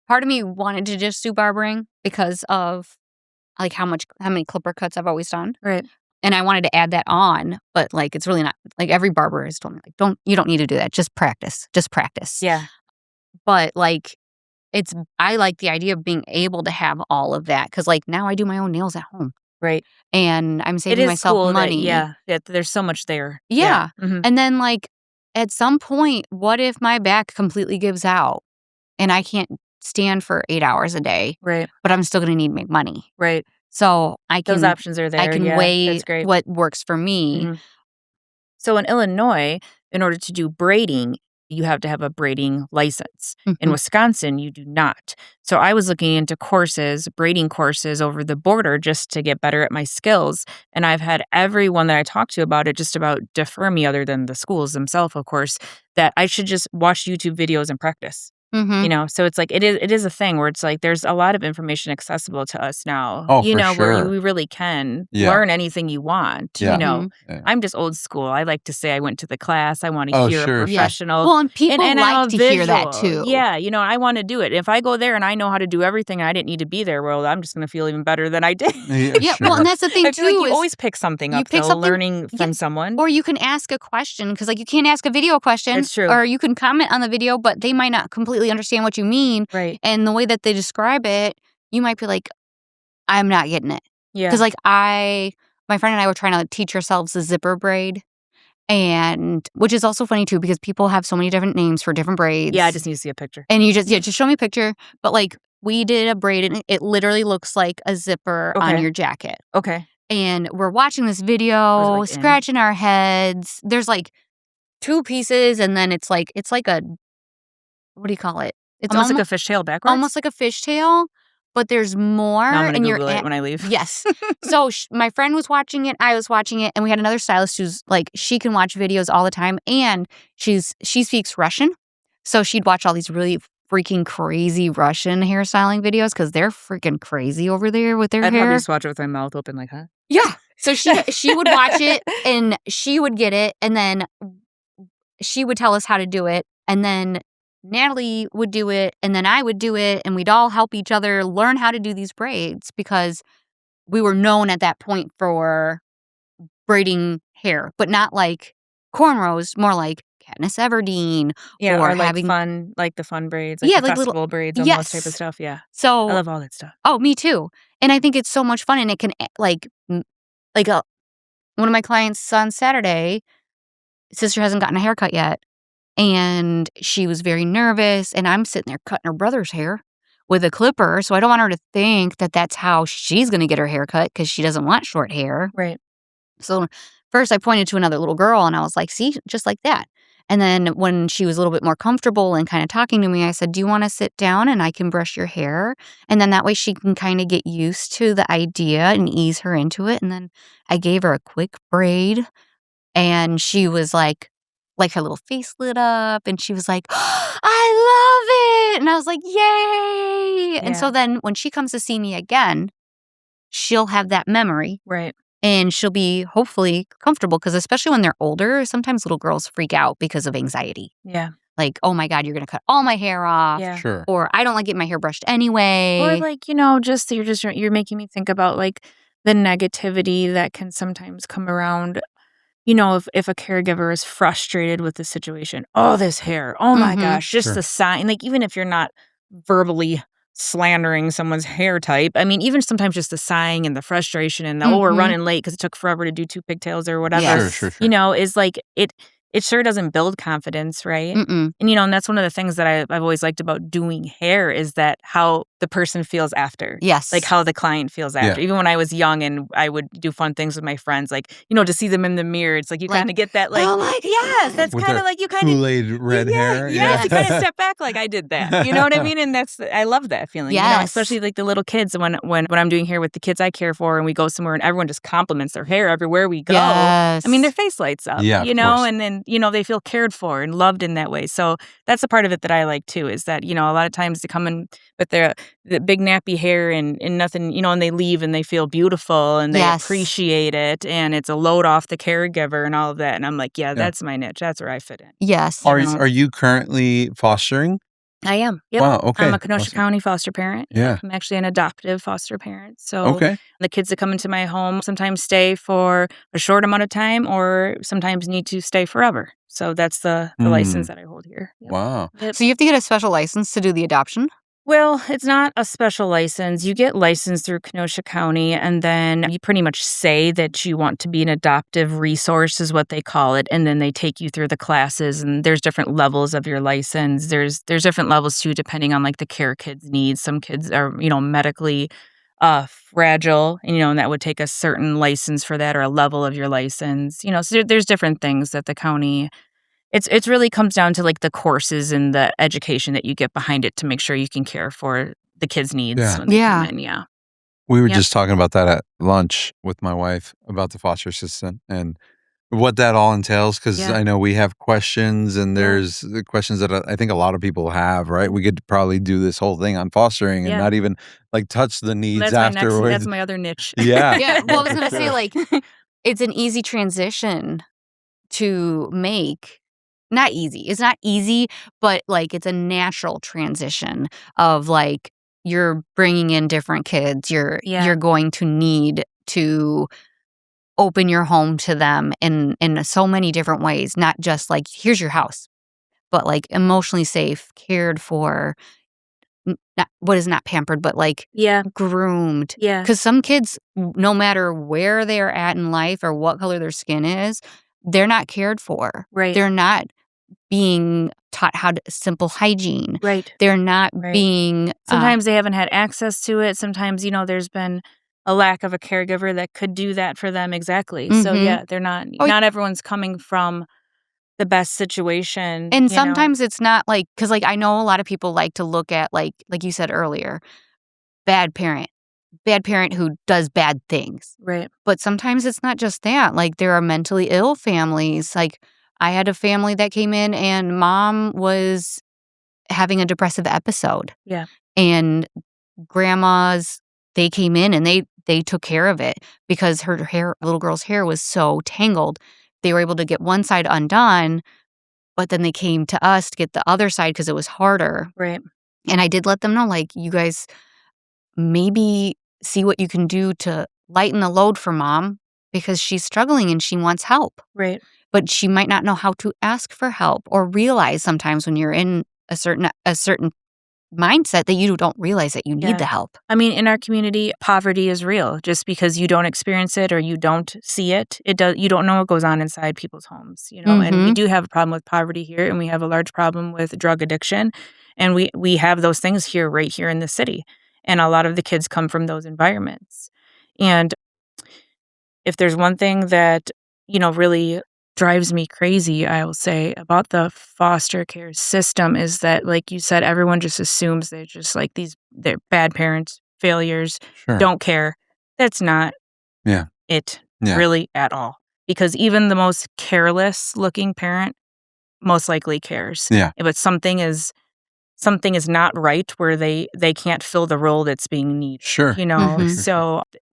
[SPEAKER 4] part of me wanted to just do barbering because of, like, how many clipper cuts I've always done.
[SPEAKER 3] Right.
[SPEAKER 4] And I wanted to add that on, but, like, it's really not. Like, every barber has told me, like, you don't need to do that. Just practice. Just practice.
[SPEAKER 3] Yeah.
[SPEAKER 4] But, like, I like the idea of being able to have all of that because, like, now I do my own nails at home.
[SPEAKER 3] Right.
[SPEAKER 4] And I'm
[SPEAKER 3] It
[SPEAKER 4] saving
[SPEAKER 3] is
[SPEAKER 4] myself
[SPEAKER 3] cool
[SPEAKER 4] money.
[SPEAKER 3] that there's so much there.
[SPEAKER 4] Yeah.
[SPEAKER 3] Mhm.
[SPEAKER 4] And then, like, at some point, what if my back completely gives out and I can't stand for 8 hours a day,
[SPEAKER 3] Right.
[SPEAKER 4] but I'm still going to need to make money?
[SPEAKER 3] Right.
[SPEAKER 4] So
[SPEAKER 3] Those options are there.
[SPEAKER 4] I can
[SPEAKER 3] Yeah,
[SPEAKER 4] weigh
[SPEAKER 3] that's great.
[SPEAKER 4] what works for me.
[SPEAKER 3] Mhm. So in Illinois, in order to do braiding, you have to have a braiding license. In
[SPEAKER 4] Mhm.
[SPEAKER 3] Wisconsin, you do not. So I was looking into braiding courses over the border just to get better at my skills. And I've had everyone that I talked to about it just about defer me, other than the schools themselves, of course, that I should just watch YouTube videos and practice.
[SPEAKER 4] Mhm.
[SPEAKER 3] So it's like it is a thing where it's like there's a lot of information accessible to us now.
[SPEAKER 1] Oh, for
[SPEAKER 3] Where
[SPEAKER 1] sure.
[SPEAKER 3] we really can
[SPEAKER 1] Yeah.
[SPEAKER 3] learn anything you want.
[SPEAKER 1] Yeah.
[SPEAKER 4] Mhm.
[SPEAKER 1] Yeah.
[SPEAKER 3] I'm just old school. I like to say I went to the class. I want to
[SPEAKER 1] Oh,
[SPEAKER 3] hear
[SPEAKER 1] sure,
[SPEAKER 3] a
[SPEAKER 1] sure.
[SPEAKER 3] professional.
[SPEAKER 4] Well, and people
[SPEAKER 3] and
[SPEAKER 4] like
[SPEAKER 3] I'm a
[SPEAKER 4] to hear that,
[SPEAKER 3] visual.
[SPEAKER 4] too.
[SPEAKER 3] Yeah, I want to do it. If I go there and I know how to do everything and I didn't need to be there, well, I'm just going to feel even better than I did.
[SPEAKER 1] Yeah,
[SPEAKER 4] Yeah,
[SPEAKER 1] sure.
[SPEAKER 4] well, and that's the thing,
[SPEAKER 3] I feel like
[SPEAKER 4] too,
[SPEAKER 3] you
[SPEAKER 4] is
[SPEAKER 3] always pick something
[SPEAKER 4] you
[SPEAKER 3] up,
[SPEAKER 4] pick
[SPEAKER 3] though,
[SPEAKER 4] something-
[SPEAKER 3] learning from someone.
[SPEAKER 4] or you can ask a question because, like, you can't ask a video question.
[SPEAKER 3] It's true.
[SPEAKER 4] Or you can comment on the video, but they might not completely understand what you mean.
[SPEAKER 3] Right.
[SPEAKER 4] And the way that they describe it, you might be like, I'm not getting it.
[SPEAKER 3] Yeah.
[SPEAKER 4] Because, like, my friend and I were trying to teach ourselves a zipper braid. And which is also funny, too, because people have so many different names for different braids.
[SPEAKER 3] Yeah, I just need to see a picture.
[SPEAKER 4] And you just show me a picture. But, like, we did a braid and it literally looks like a zipper on
[SPEAKER 3] Okay.
[SPEAKER 4] your jacket.
[SPEAKER 3] Okay.
[SPEAKER 4] And we're watching this video,
[SPEAKER 3] like, in?
[SPEAKER 4] scratching our heads. There's, like, 2 pieces, and then it's like a, what do you call it? It's
[SPEAKER 3] Almost like a fishtail backwards?
[SPEAKER 4] almost like a fishtail, but there's more.
[SPEAKER 3] Now I'm going
[SPEAKER 4] and
[SPEAKER 3] to
[SPEAKER 4] you're
[SPEAKER 3] Google it
[SPEAKER 4] at-
[SPEAKER 3] when I leave.
[SPEAKER 4] Yes. So my friend was watching it, I was watching it, and we had another stylist who's like, she can watch videos all the time, and she speaks Russian. So she'd watch all these really freaking crazy Russian hairstyling videos because they're freaking crazy over there with their
[SPEAKER 3] I'd
[SPEAKER 4] hair.
[SPEAKER 3] probably just watch it with my mouth open like, huh?
[SPEAKER 4] Yeah. So she would watch it and she would get it, and then she would tell us how to do it, and then Natalie would do it, and then I would do it, and we'd all help each other learn how to do these braids because we were known at that point for braiding hair, but not like cornrows, more like Katniss Everdeen.
[SPEAKER 3] Yeah,
[SPEAKER 4] or
[SPEAKER 3] or like
[SPEAKER 4] having
[SPEAKER 3] the fun braids,
[SPEAKER 4] Yeah,
[SPEAKER 3] the
[SPEAKER 4] like little-
[SPEAKER 3] festival braids, almost type of
[SPEAKER 4] Yes.
[SPEAKER 3] stuff. Yeah, I
[SPEAKER 4] So,
[SPEAKER 3] love all that stuff.
[SPEAKER 4] oh, me too. And I think it's so much fun, and it can like one of my clients on Saturday, sister hasn't gotten a haircut yet, and she was very nervous, and I'm sitting there cutting her brother's hair with a clipper, so I don't want her to think that that's how she's going to get her haircut because she doesn't want short hair.
[SPEAKER 3] Right.
[SPEAKER 4] So first I pointed to another little girl, and I was like, see, just like that. And then when she was a little bit more comfortable and kind of talking to me, I said, do you want to sit down and I can brush your hair? And then that way she can kind of get used to the idea and ease her into it. And then I gave her a quick braid, and she was like her little face lit up, and she was like, I love it. And I was like, yay. And so
[SPEAKER 3] Yeah.
[SPEAKER 4] then when she comes to see me again, she'll have that memory.
[SPEAKER 3] Right.
[SPEAKER 4] And she'll be hopefully comfortable because especially when they're older, sometimes little girls freak out because of anxiety.
[SPEAKER 3] Yeah.
[SPEAKER 4] Like, oh my God, you're going to cut all my hair off.
[SPEAKER 3] Yeah.
[SPEAKER 1] Sure.
[SPEAKER 4] Or I don't like getting my hair brushed anyway.
[SPEAKER 3] Or like, you're making me think about like the negativity that can sometimes come around. If a caregiver is frustrated with the situation, oh, this hair, oh my
[SPEAKER 4] Mhm.
[SPEAKER 3] gosh, just
[SPEAKER 1] Sure.
[SPEAKER 3] the sign. Like, even if you're not verbally slandering someone's hair type, I mean, even sometimes just the sighing and the frustration and the, oh, we're
[SPEAKER 4] Mhm.
[SPEAKER 3] running late because it took forever to do 2 pigtails or whatever,
[SPEAKER 4] Yes.
[SPEAKER 1] Sure.
[SPEAKER 3] is like, it sure doesn't build confidence, right?
[SPEAKER 4] Mm-mm.
[SPEAKER 3] And that's one of the things that I've always liked about doing hair is that how the person feels after.
[SPEAKER 4] Yes.
[SPEAKER 3] Like how the client feels after.
[SPEAKER 1] Yeah.
[SPEAKER 3] Even when I was young and I would do fun things with my friends, like, to see them in the mirror, it's like you
[SPEAKER 4] Like,
[SPEAKER 3] kind of get that, like,
[SPEAKER 4] oh my
[SPEAKER 3] yes,
[SPEAKER 4] God.
[SPEAKER 3] that's
[SPEAKER 1] With
[SPEAKER 3] kind of
[SPEAKER 1] their
[SPEAKER 3] like you kind of.
[SPEAKER 1] Kool-Aid red hair.
[SPEAKER 3] Yes, you kind of step back like I did that. You know what I mean? And I love that feeling.
[SPEAKER 4] Yes.
[SPEAKER 3] Especially like the little kids when I'm doing hair with the kids I care for and we go somewhere and everyone just compliments their hair everywhere we go.
[SPEAKER 4] Yes.
[SPEAKER 3] I mean, their face lights up.
[SPEAKER 1] Yeah, of course.
[SPEAKER 3] And then they feel cared for and loved in that way. So that's a part of it that I like too, is that, a lot of times they come in with the big nappy hair and nothing, and they leave and they feel beautiful and they
[SPEAKER 4] Yes.
[SPEAKER 3] appreciate it, and it's a load off the caregiver and all of that. And I'm like, yeah, that's my niche. That's where I fit in.
[SPEAKER 4] Yes.
[SPEAKER 1] Are you currently fostering?
[SPEAKER 3] I am. Yep.
[SPEAKER 1] Wow, okay.
[SPEAKER 3] I'm a Kenosha
[SPEAKER 1] Awesome.
[SPEAKER 3] County foster parent.
[SPEAKER 1] Yeah.
[SPEAKER 3] I'm actually an adoptive foster parent. So
[SPEAKER 1] Okay.
[SPEAKER 3] the kids that come into my home sometimes stay for a short amount of time or sometimes need to stay forever. So that's the license that I hold here. Yep.
[SPEAKER 1] Wow.
[SPEAKER 3] Yep.
[SPEAKER 4] So you have to get a special license to do the adoption?
[SPEAKER 3] Well, it's not a special license. You get licensed through Kenosha County, and then you pretty much say that you want to be an adoptive resource is what they call it, and then they take you through the classes, and there's different levels of your license. There's different levels too, depending on like the care kids need. Some kids are, medically fragile, and that would take a certain license for that or a level of your license. So there's different things that the county. It's really comes down to like the courses and the education that you get behind it to make sure you can care for the kids' needs when they come in. Yeah.
[SPEAKER 1] We were
[SPEAKER 3] Yep.
[SPEAKER 1] just talking about that at lunch with my wife about the foster assistant and what that all entails, because
[SPEAKER 3] Yeah.
[SPEAKER 1] I know we have questions and
[SPEAKER 3] Yeah.
[SPEAKER 1] there's the questions that I think a lot of people have, right? We could probably do this whole thing on fostering and
[SPEAKER 3] Yeah.
[SPEAKER 1] not even like touch the needs
[SPEAKER 3] That's
[SPEAKER 1] afterwards.
[SPEAKER 3] my other niche.
[SPEAKER 1] Yeah.
[SPEAKER 4] Yeah. Well, I was
[SPEAKER 1] For
[SPEAKER 4] going to say,
[SPEAKER 1] sure.
[SPEAKER 4] like, it's an easy transition to make. Not easy. It's not easy, but like it's a natural transition of like you're bringing in different kids. You're going to need to open your home to them in so many different ways, not just like here's your house, but like emotionally safe, cared for, not pampered, but like groomed.
[SPEAKER 3] Yeah.
[SPEAKER 4] Because some kids, no matter where they're at in life or what color their skin is, they're not cared for.
[SPEAKER 3] Right.
[SPEAKER 4] They're not being taught how to simple hygiene.
[SPEAKER 3] Right.
[SPEAKER 4] They're not being
[SPEAKER 3] sometimes they haven't had access to it. Sometimes, there's been a lack of a caregiver that could do that for them exactly. So yeah, they're not everyone's coming from the best situation.
[SPEAKER 4] And sometimes it's not like, because like I know a lot of people like to look at like you said earlier, bad parent who does bad things.
[SPEAKER 3] Right.
[SPEAKER 4] But sometimes it's not just that. Like there are mentally ill families. Like I had a family that came in and mom was having a depressive episode.
[SPEAKER 3] Yeah.
[SPEAKER 4] And grandmas, they came in and they took care of it because her little girl's hair was so tangled. They were able to get one side undone, but then they came to us to get the other side because it was harder.
[SPEAKER 3] Right.
[SPEAKER 4] And I did let them know, like, you guys maybe see what you can do to lighten the load for mom because she's struggling and she wants help.
[SPEAKER 3] Right.
[SPEAKER 4] But she might not know how to ask for help or realize sometimes when you're in a certain mindset that you don't realize that you need the help.
[SPEAKER 3] I mean, in our community, poverty is real. Just because you don't experience it or you don't see it, you don't know what goes on inside people's homes, And we do have a problem with poverty here, and we have a large problem with drug addiction, and we have those things right here in the city, and a lot of the kids come from those environments. And if there's one thing that really drives me crazy, I will say, about the foster care system is that, like you said, everyone just assumes they're just like they're bad parents, failures, don't care. That's not it really at all. Because even the most careless looking parent most likely cares.
[SPEAKER 1] Yeah.
[SPEAKER 3] But something is not right where they can't fill the role that's being needed.
[SPEAKER 1] Sure.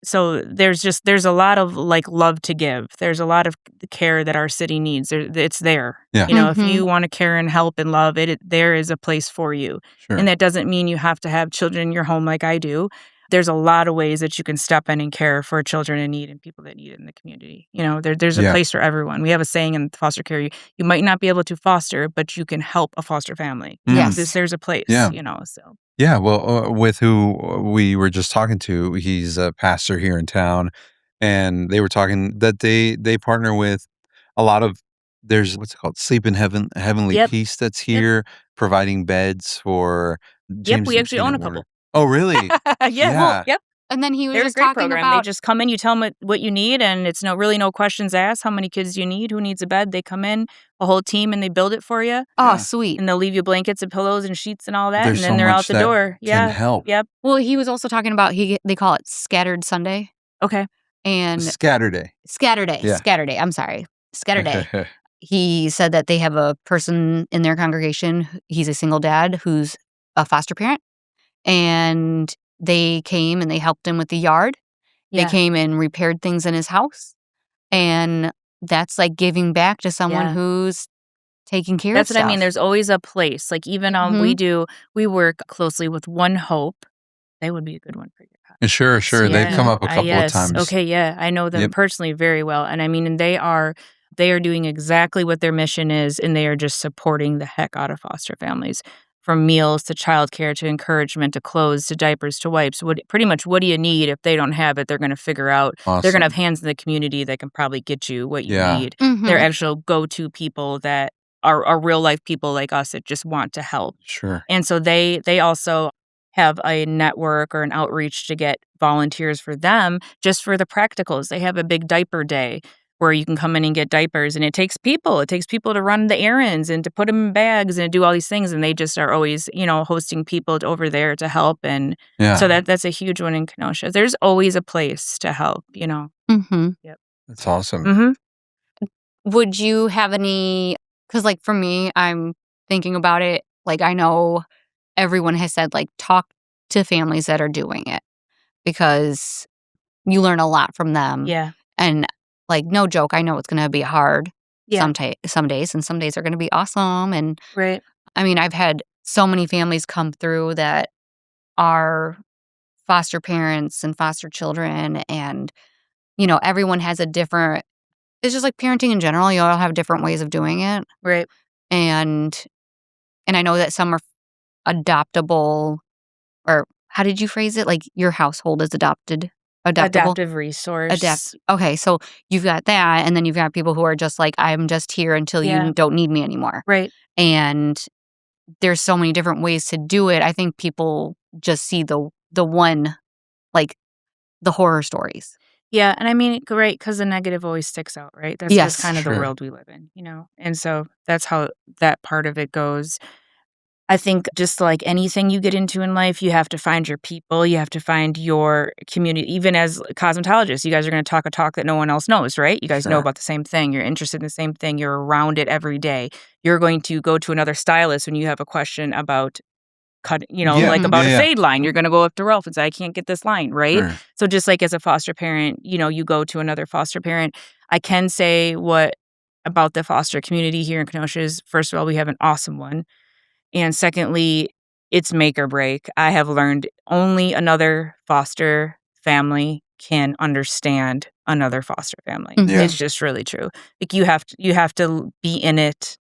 [SPEAKER 3] So there's a lot of like love to give. There's a lot of care that our city needs. It's there.
[SPEAKER 1] Yeah.
[SPEAKER 3] If you want to care and help and love it, there is a place for you.
[SPEAKER 1] Sure.
[SPEAKER 3] And that doesn't mean you have to have children in your home like I do. There's a lot of ways that you can step in and care for children in need and people that need it in the community. There's a place for everyone. We have a saying in foster care, you might not be able to foster, but you can help a foster family.
[SPEAKER 4] Yes.
[SPEAKER 3] There's a place, so.
[SPEAKER 1] Yeah, well, with who we were just talking to, he's a pastor here in town, and they were talking that they partner with a lot of, there's what's it called, Sleep in Heavenly Peace that's here, providing beds for James.
[SPEAKER 3] We actually own a couple.
[SPEAKER 1] Oh, really?
[SPEAKER 3] Yeah. Yep.
[SPEAKER 4] And then he was
[SPEAKER 3] They're
[SPEAKER 4] just
[SPEAKER 3] a great
[SPEAKER 4] talking
[SPEAKER 3] program.
[SPEAKER 4] about
[SPEAKER 3] They just come in, you tell them what you need, and it's no questions asked. How many kids do you need? Who needs a bed? They come in, a whole team, and they build it for you.
[SPEAKER 4] Oh, sweet.
[SPEAKER 3] And they'll leave you blankets and pillows and sheets and all that,
[SPEAKER 1] There's
[SPEAKER 3] and then
[SPEAKER 1] so
[SPEAKER 3] they're
[SPEAKER 1] much
[SPEAKER 3] out the
[SPEAKER 1] that
[SPEAKER 3] door.
[SPEAKER 1] can help.
[SPEAKER 3] Yep.
[SPEAKER 4] Well, he was also talking about they call it Scattered Sunday.
[SPEAKER 3] Okay.
[SPEAKER 4] And
[SPEAKER 1] Scatterday.
[SPEAKER 4] Scatterday.
[SPEAKER 1] Yeah.
[SPEAKER 4] Scatterday. I'm sorry. Scatterday. he said that they have a person in their congregation, he's a single dad who's a foster parent, and they came and they helped him with the yard. They
[SPEAKER 3] Yeah.
[SPEAKER 4] came and repaired things in his house, and that's like giving back to someone
[SPEAKER 3] Yeah.
[SPEAKER 4] who's taking care
[SPEAKER 3] That's
[SPEAKER 4] of
[SPEAKER 3] what I mean.
[SPEAKER 4] stuff.
[SPEAKER 3] There's always a place. Like even
[SPEAKER 4] Mhm.
[SPEAKER 3] we work closely with One Hope. They would be a good one for your podcast.
[SPEAKER 1] Sure. They've come
[SPEAKER 3] Yeah.
[SPEAKER 1] up a couple of
[SPEAKER 3] Yes.
[SPEAKER 1] times.
[SPEAKER 3] Okay. Yeah. I know them
[SPEAKER 1] Yep.
[SPEAKER 3] personally very well. And I mean, and they are doing exactly what their mission is, and they are just supporting the heck out of foster families. From meals to childcare to encouragement to clothes to diapers to wipes. Pretty much what do you need? If they don't have it, they're gonna figure out. They're gonna have
[SPEAKER 1] Awesome.
[SPEAKER 3] hands in the community that can probably get you what you
[SPEAKER 1] Yeah.
[SPEAKER 3] need. They're
[SPEAKER 4] Mhm.
[SPEAKER 3] actual go-to people that are real life people like us that just want to help.
[SPEAKER 1] Sure.
[SPEAKER 3] And so they also have a network or an outreach to get volunteers for them just for the practicals. They have a big diaper day where you can come in and get diapers, and it takes people. It takes people to run the errands and to put them in bags and do all these things, and they just are always, hosting people over there to help, and so
[SPEAKER 1] Yeah.
[SPEAKER 3] that's a huge one in Kenosha. There's always a place to help.
[SPEAKER 4] Mhm.
[SPEAKER 3] Yep.
[SPEAKER 1] That's awesome.
[SPEAKER 3] Mhm.
[SPEAKER 4] Would you have any? Because, like, for me, I'm thinking about it. Like, I know everyone has said, like, talk to families that are doing it because you learn a lot from them.
[SPEAKER 3] Yeah.
[SPEAKER 4] And, like, no joke, I know it's going to be hard
[SPEAKER 3] Yeah.
[SPEAKER 4] some days, and some days are going to be awesome. And
[SPEAKER 3] Right.
[SPEAKER 4] I mean, I've had so many families come through that are foster parents and foster children, and, everyone has a different. It's just like parenting in general. You all have different ways of doing it.
[SPEAKER 3] Right.
[SPEAKER 4] And I know that some are adoptable, or how did you phrase it? Like your household is adoptable.
[SPEAKER 3] Adaptive resource.
[SPEAKER 4] Okay, so you've got that, and then you've got people who are just like, I'm just here until
[SPEAKER 3] Yeah.
[SPEAKER 4] you don't need me anymore.
[SPEAKER 3] Right.
[SPEAKER 4] And there's so many different ways to do it. I think people just see the one, like the horror stories.
[SPEAKER 3] Yeah, and I mean, right, because the negative always sticks out, right? That's
[SPEAKER 4] Yes.
[SPEAKER 3] just kind of the
[SPEAKER 1] Sure.
[SPEAKER 3] world we live in. And so that's how that part of it goes. I think just like anything you get into in life, you have to find your people, you have to find your community. Even as cosmetologists, you guys are going to talk a talk that no one else knows, right? You guys know
[SPEAKER 1] Sure.
[SPEAKER 3] about the same thing. You're interested in the same thing. You're around it every day. You're going to go to another stylist when you have a question about
[SPEAKER 1] Yeah.
[SPEAKER 3] like about
[SPEAKER 1] Yeah.
[SPEAKER 3] a fade line. You're going to go up to Ralf and say, I can't get this line, right?
[SPEAKER 1] Sure.
[SPEAKER 3] So just like as a foster parent, you go to another foster parent. I can say what about the foster community here in Kenosha is, first of all, we have an awesome one. And secondly, it's make or break. I have learned only another foster family can understand another foster family.
[SPEAKER 4] Mhm.
[SPEAKER 1] Yeah.
[SPEAKER 3] It's just really true. Like you have to be in it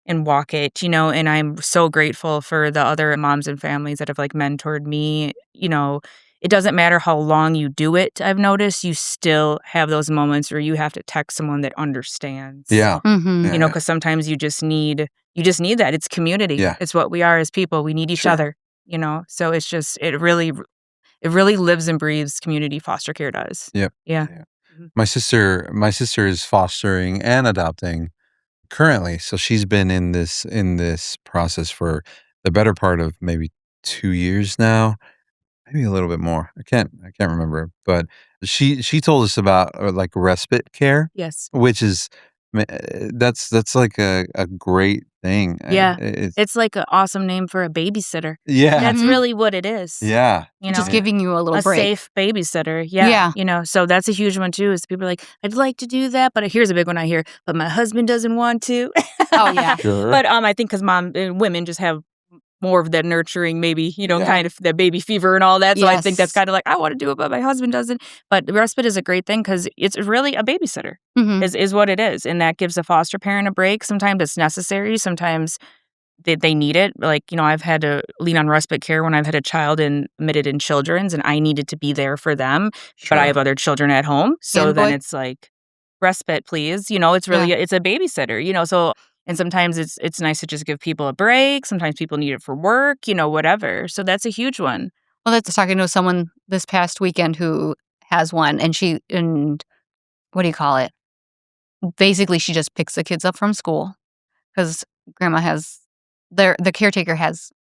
[SPEAKER 3] and walk it, and I'm so grateful for the other moms and families that have like mentored me. It doesn't matter how long you do it, I've noticed you still have those moments where you have to text someone that understands.
[SPEAKER 1] Yeah.
[SPEAKER 4] Mhm.
[SPEAKER 1] Yeah.
[SPEAKER 3] Because sometimes you just need that. It's community.
[SPEAKER 1] Yeah.
[SPEAKER 3] It's what we are as people. We need each
[SPEAKER 1] Sure.
[SPEAKER 3] other. So it's just it really lives and breathes community, foster care does.
[SPEAKER 1] Yep.
[SPEAKER 3] Yeah.
[SPEAKER 1] Yeah.
[SPEAKER 3] Mhm.
[SPEAKER 1] My sister is fostering and adopting currently. So she's been in this process for the better part of maybe 2 years now. Maybe a little bit more. I can't remember. But she told us about like respite care,
[SPEAKER 3] Yes.
[SPEAKER 1] which is that's like a great thing.
[SPEAKER 3] Yeah.
[SPEAKER 1] It's
[SPEAKER 3] It's like an awesome name for a babysitter.
[SPEAKER 1] yeah.
[SPEAKER 3] That's
[SPEAKER 4] Mhm.
[SPEAKER 3] really what it is.
[SPEAKER 1] Yeah.
[SPEAKER 4] Just
[SPEAKER 1] Yeah.
[SPEAKER 4] giving you a little
[SPEAKER 3] A
[SPEAKER 4] break.
[SPEAKER 3] safe babysitter. Yeah.
[SPEAKER 4] Yeah.
[SPEAKER 3] So that's a huge one too, is people are like, I'd like to do that, but here's a big one I hear, but my husband doesn't want to.
[SPEAKER 4] Oh, yeah.
[SPEAKER 1] Sure.
[SPEAKER 3] But I think because women just have more of that nurturing, maybe,
[SPEAKER 1] Yeah.
[SPEAKER 3] kind of that baby fever and all that. So I think that's
[SPEAKER 4] Yes.
[SPEAKER 3] kind of like, I want to do it, but my husband doesn't. But respite is a great thing because it's really a babysitter
[SPEAKER 4] Mhm.
[SPEAKER 3] is what it is. And that gives a foster parent a break. Sometimes it's necessary. Sometimes they need it. Like, I've had to lean on respite care when I've had a child admitted in children's and I needed to be there for them. But I have other children at home. So then
[SPEAKER 4] Handbook.
[SPEAKER 3] it's like, respite, please. It's really, it's a babysitter, so, and sometimes it's nice to just give people a break. Sometimes people need it for work, whatever. So that's a huge one.
[SPEAKER 4] Well, that's talking to someone this past weekend who has one, and what do you call it? Basically, she just picks the kids up from school because grandma the caretaker has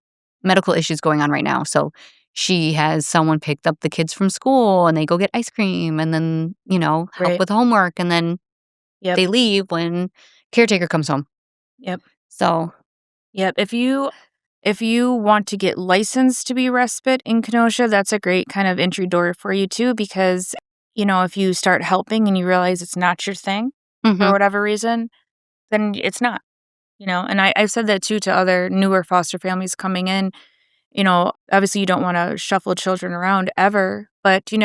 [SPEAKER 4] medical issues going on right now. So she has someone picked up the kids from school and they go get ice cream and then, help
[SPEAKER 3] Right.
[SPEAKER 4] with homework. And then
[SPEAKER 3] Yep.
[SPEAKER 4] They leave when caretaker comes home.
[SPEAKER 3] Yep.
[SPEAKER 4] So,
[SPEAKER 3] Yep. If you want to get licensed to be respite in Kenosha, that's a great kind of entry door for you too, because if you start helping and you realize it's not your thing for
[SPEAKER 4] mhm.
[SPEAKER 3] whatever reason, then it's not. And I've said that too to other newer foster families coming in. Obviously you don't want to shuffle children around ever, but you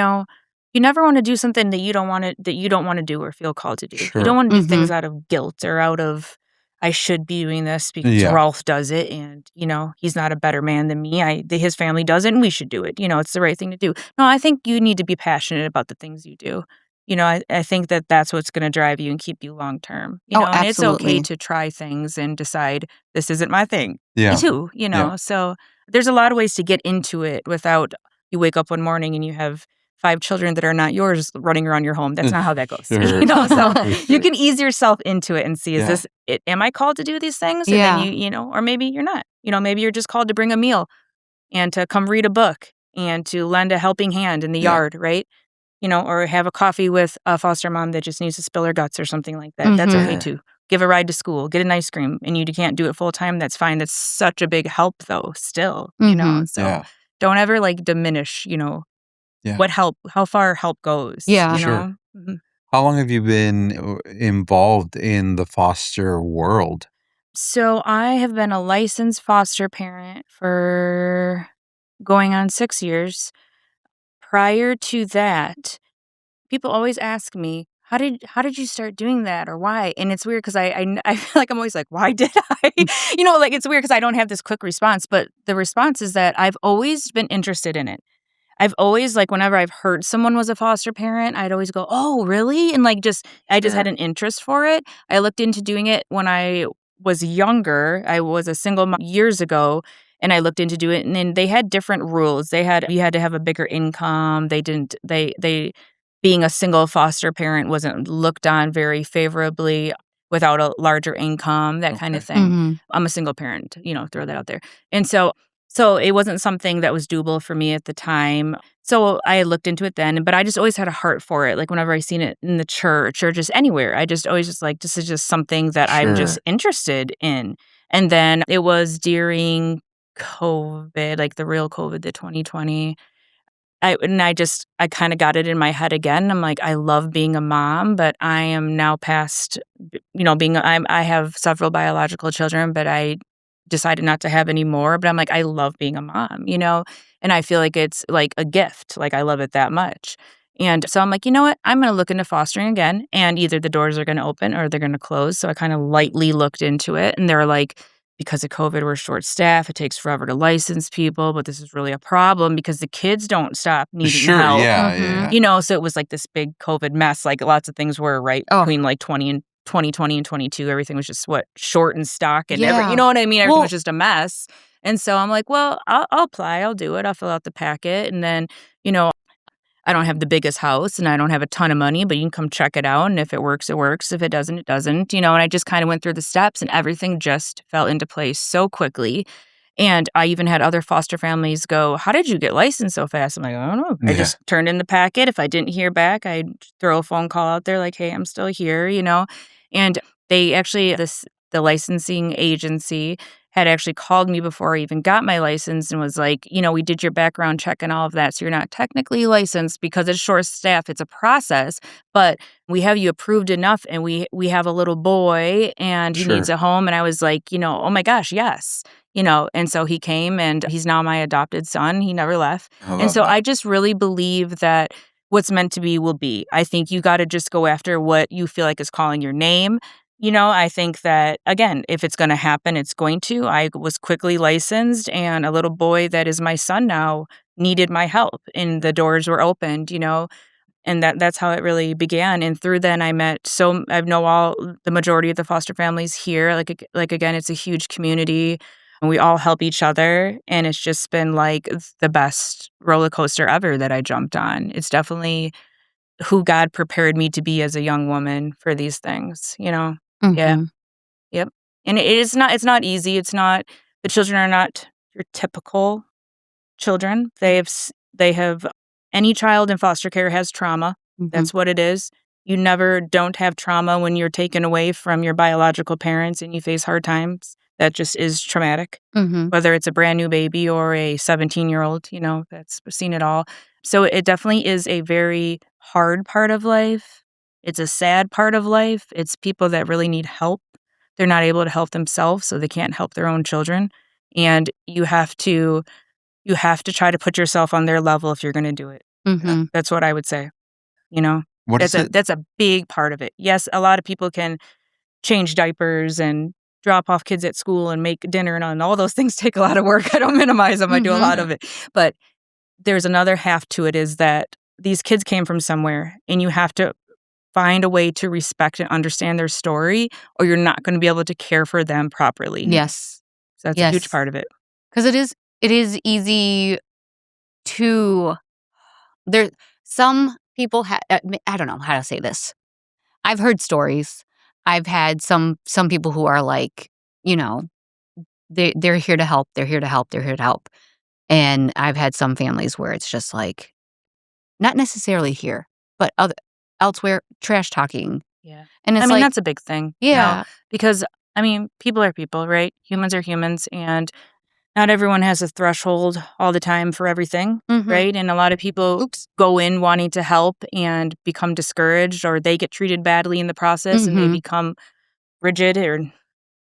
[SPEAKER 3] never want to do something that you don't want to do or feel called to do. You don't
[SPEAKER 1] Sure.
[SPEAKER 3] want to do things
[SPEAKER 4] Mhm.
[SPEAKER 3] out of guilt or out of I should be doing this because
[SPEAKER 1] Yeah.
[SPEAKER 3] Ralph does it and he's not a better man than me. His family does it and we should do it. It's the right thing to do. No, I think you need to be passionate about the things you do. I think that that's what's going to drive you and keep you long term.
[SPEAKER 4] Oh,
[SPEAKER 3] And it's okay
[SPEAKER 4] absolutely.
[SPEAKER 3] to try things and decide this isn't my thing
[SPEAKER 1] Yeah.
[SPEAKER 3] too.
[SPEAKER 1] Yeah.
[SPEAKER 3] So there's a lot of ways to get into it without you wake up one morning and you have 5 children that are not yours running around your home. That's not how that goes.
[SPEAKER 1] Sure.
[SPEAKER 3] So
[SPEAKER 1] For
[SPEAKER 3] you
[SPEAKER 1] sure.
[SPEAKER 3] can ease yourself into it and see, is
[SPEAKER 1] Yeah.
[SPEAKER 3] this it? Am I called to do these things? And
[SPEAKER 4] Yeah.
[SPEAKER 3] then or maybe you're not. Maybe you're just called to bring a meal and to come read a book and to lend a helping hand in the
[SPEAKER 1] Yeah.
[SPEAKER 3] yard, right? Or have a coffee with a foster mom that just needs to spill her guts or something like that. That's okay
[SPEAKER 4] Mhm.
[SPEAKER 3] too. Give a ride to school, get an ice cream, and you can't do it full time. That's fine. That's such a big help, though. Still,
[SPEAKER 4] Mhm.
[SPEAKER 3] So
[SPEAKER 1] Yeah.
[SPEAKER 3] don't ever diminish,
[SPEAKER 1] Yeah.
[SPEAKER 3] how far help goes.
[SPEAKER 4] Yeah.
[SPEAKER 3] You
[SPEAKER 1] Sure.
[SPEAKER 3] know. Mhm.
[SPEAKER 1] How long have you been involved in the foster world?
[SPEAKER 3] So I have been a licensed foster parent for going on 6 years. Prior to that, people always ask me, "How did you start doing that or why?" And it's weird because I feel like I'm always like, "Why did I?" It's weird because I don't have this quick response, but the response is that I've always been interested in it. I've always whenever I've heard someone was a foster parent, I'd always go, "Oh, really?" And I just had
[SPEAKER 4] Sure.
[SPEAKER 3] an interest for it. I looked into doing it when I was younger. I was a single mom years ago, and I looked into doing it, and then they had different rules. You had to have a bigger income. They didn't they being a single foster parent wasn't looked on very favorably without a larger income, that kind of
[SPEAKER 1] Okay.
[SPEAKER 3] thing.
[SPEAKER 4] Mhm.
[SPEAKER 3] I'm a single parent, throw that out there. And so it wasn't something that was doable for me at the time. So I looked into it then, but I just always had a heart for it. Like whenever I seen it in the church or just anywhere, I just always just this is just something that I'm just
[SPEAKER 1] Sure.
[SPEAKER 3] interested in. And then it was during COVID, like the real COVID, the 2020. I kind of got it in my head again. I'm like, I love being a mom, but I am now past, I have several biological children, but I decided not to have any more. But I'm like, I love being a mom, and I feel like it's like a gift. Like I love it that much. And so I'm like, you know what? I'm going to look into fostering again, and either the doors are going to open or they're going to close. So I kind of lightly looked into it, and they're like, because of COVID, we're short staffed. It takes forever to license people, but this is really a problem because the kids don't stop needing
[SPEAKER 1] Sure.
[SPEAKER 3] help.
[SPEAKER 1] Yeah.
[SPEAKER 4] Mhm.
[SPEAKER 1] Yeah.
[SPEAKER 3] So it was like this big COVID mess. Like lots of things were right
[SPEAKER 4] Oh.
[SPEAKER 3] between 2020 and 22. Everything was just short in stock and
[SPEAKER 4] Yeah.
[SPEAKER 3] you know what I mean? Everything
[SPEAKER 4] Well
[SPEAKER 3] was just a mess. And so I'm like, well, I'll apply. I'll do it. I'll fill out the packet. And then, I don't have the biggest house and I don't have a ton of money, but you can come check it out. And if it works, it works. If it doesn't, it doesn't. And I just kind of went through the steps and everything just fell into place so quickly. And I even had other foster families go, "How did you get licensed so fast?" I'm like, "I don't know. I
[SPEAKER 1] Yeah.
[SPEAKER 3] just turned in the packet. If I didn't hear back, I'd throw a phone call out there like, 'Hey, I'm still here. And they actually, the licensing agency had actually called me before I even got my license and was like, "We did your background check and all of that. So you're not technically licensed because it's short staff. It's a process, but we have you approved enough and we have a little boy and he needs
[SPEAKER 1] Sure.
[SPEAKER 3] a home." And I was like, "Oh my gosh, yes." And so he came and he's now my adopted son. He never left.
[SPEAKER 1] I
[SPEAKER 3] And
[SPEAKER 1] love
[SPEAKER 3] so
[SPEAKER 1] that.
[SPEAKER 3] I just really believe that what's meant to be will be. I think you got to just go after what you feel like is calling your name. I think that, again, if it's going to happen, it's going to. I was quickly licensed, and a little boy that is my son now needed my help, and the doors were opened. And that's how it really began. And through then, I know the majority of the foster families here. Like again, it's a huge community, and we all help each other. And it's just been like the best roller coaster ever that I jumped on. It's definitely who God prepared me to be as a young woman for these things. Yeah.
[SPEAKER 4] Mhm.
[SPEAKER 3] Yep. And it's not easy. The children are not your typical children. They have any child in foster care has trauma.
[SPEAKER 4] Mhm.
[SPEAKER 3] That's what it is. You never don't have trauma when you're taken away from your biological parents and you face hard times. That just is traumatic.
[SPEAKER 4] Mm-hmm.
[SPEAKER 3] Whether it's a brand new baby or a 17-year-old, that's seen it all. So it definitely is a very hard part of life. It's a sad part of life. It's people that really need help. They're not able to help themselves, so they can't help their own children. And you have to try to put yourself on their level if you're going to do it.
[SPEAKER 4] Mm-hmm.
[SPEAKER 3] That's what I would say. That's a big part of it. Yes, a lot of people can change diapers and drop off kids at school and make dinner and all those things take a lot of work. I don't minimize them. I do a lot of it. But there's another half to it is that these kids came from somewhere and you have to find a way to respect and understand their story or you're not going to be able to care for them properly.
[SPEAKER 4] Yes.
[SPEAKER 3] So that's a huge part of it.
[SPEAKER 4] Because it is easy to some people I don't know how to say this. I've heard stories. I've had some people who are like, they're here to help. They're here to help. They're here to help. And I've had some families where it's just like, not necessarily here, but elsewhere, trash talking.
[SPEAKER 3] Yeah.
[SPEAKER 4] And it's
[SPEAKER 3] that's a big thing.
[SPEAKER 4] Yeah.
[SPEAKER 3] Because, people are people, right? Humans are humans. And not everyone has a threshold all the time for everything, right? And a lot of people go in wanting to help and become discouraged or they get treated badly in the process and they become rigid or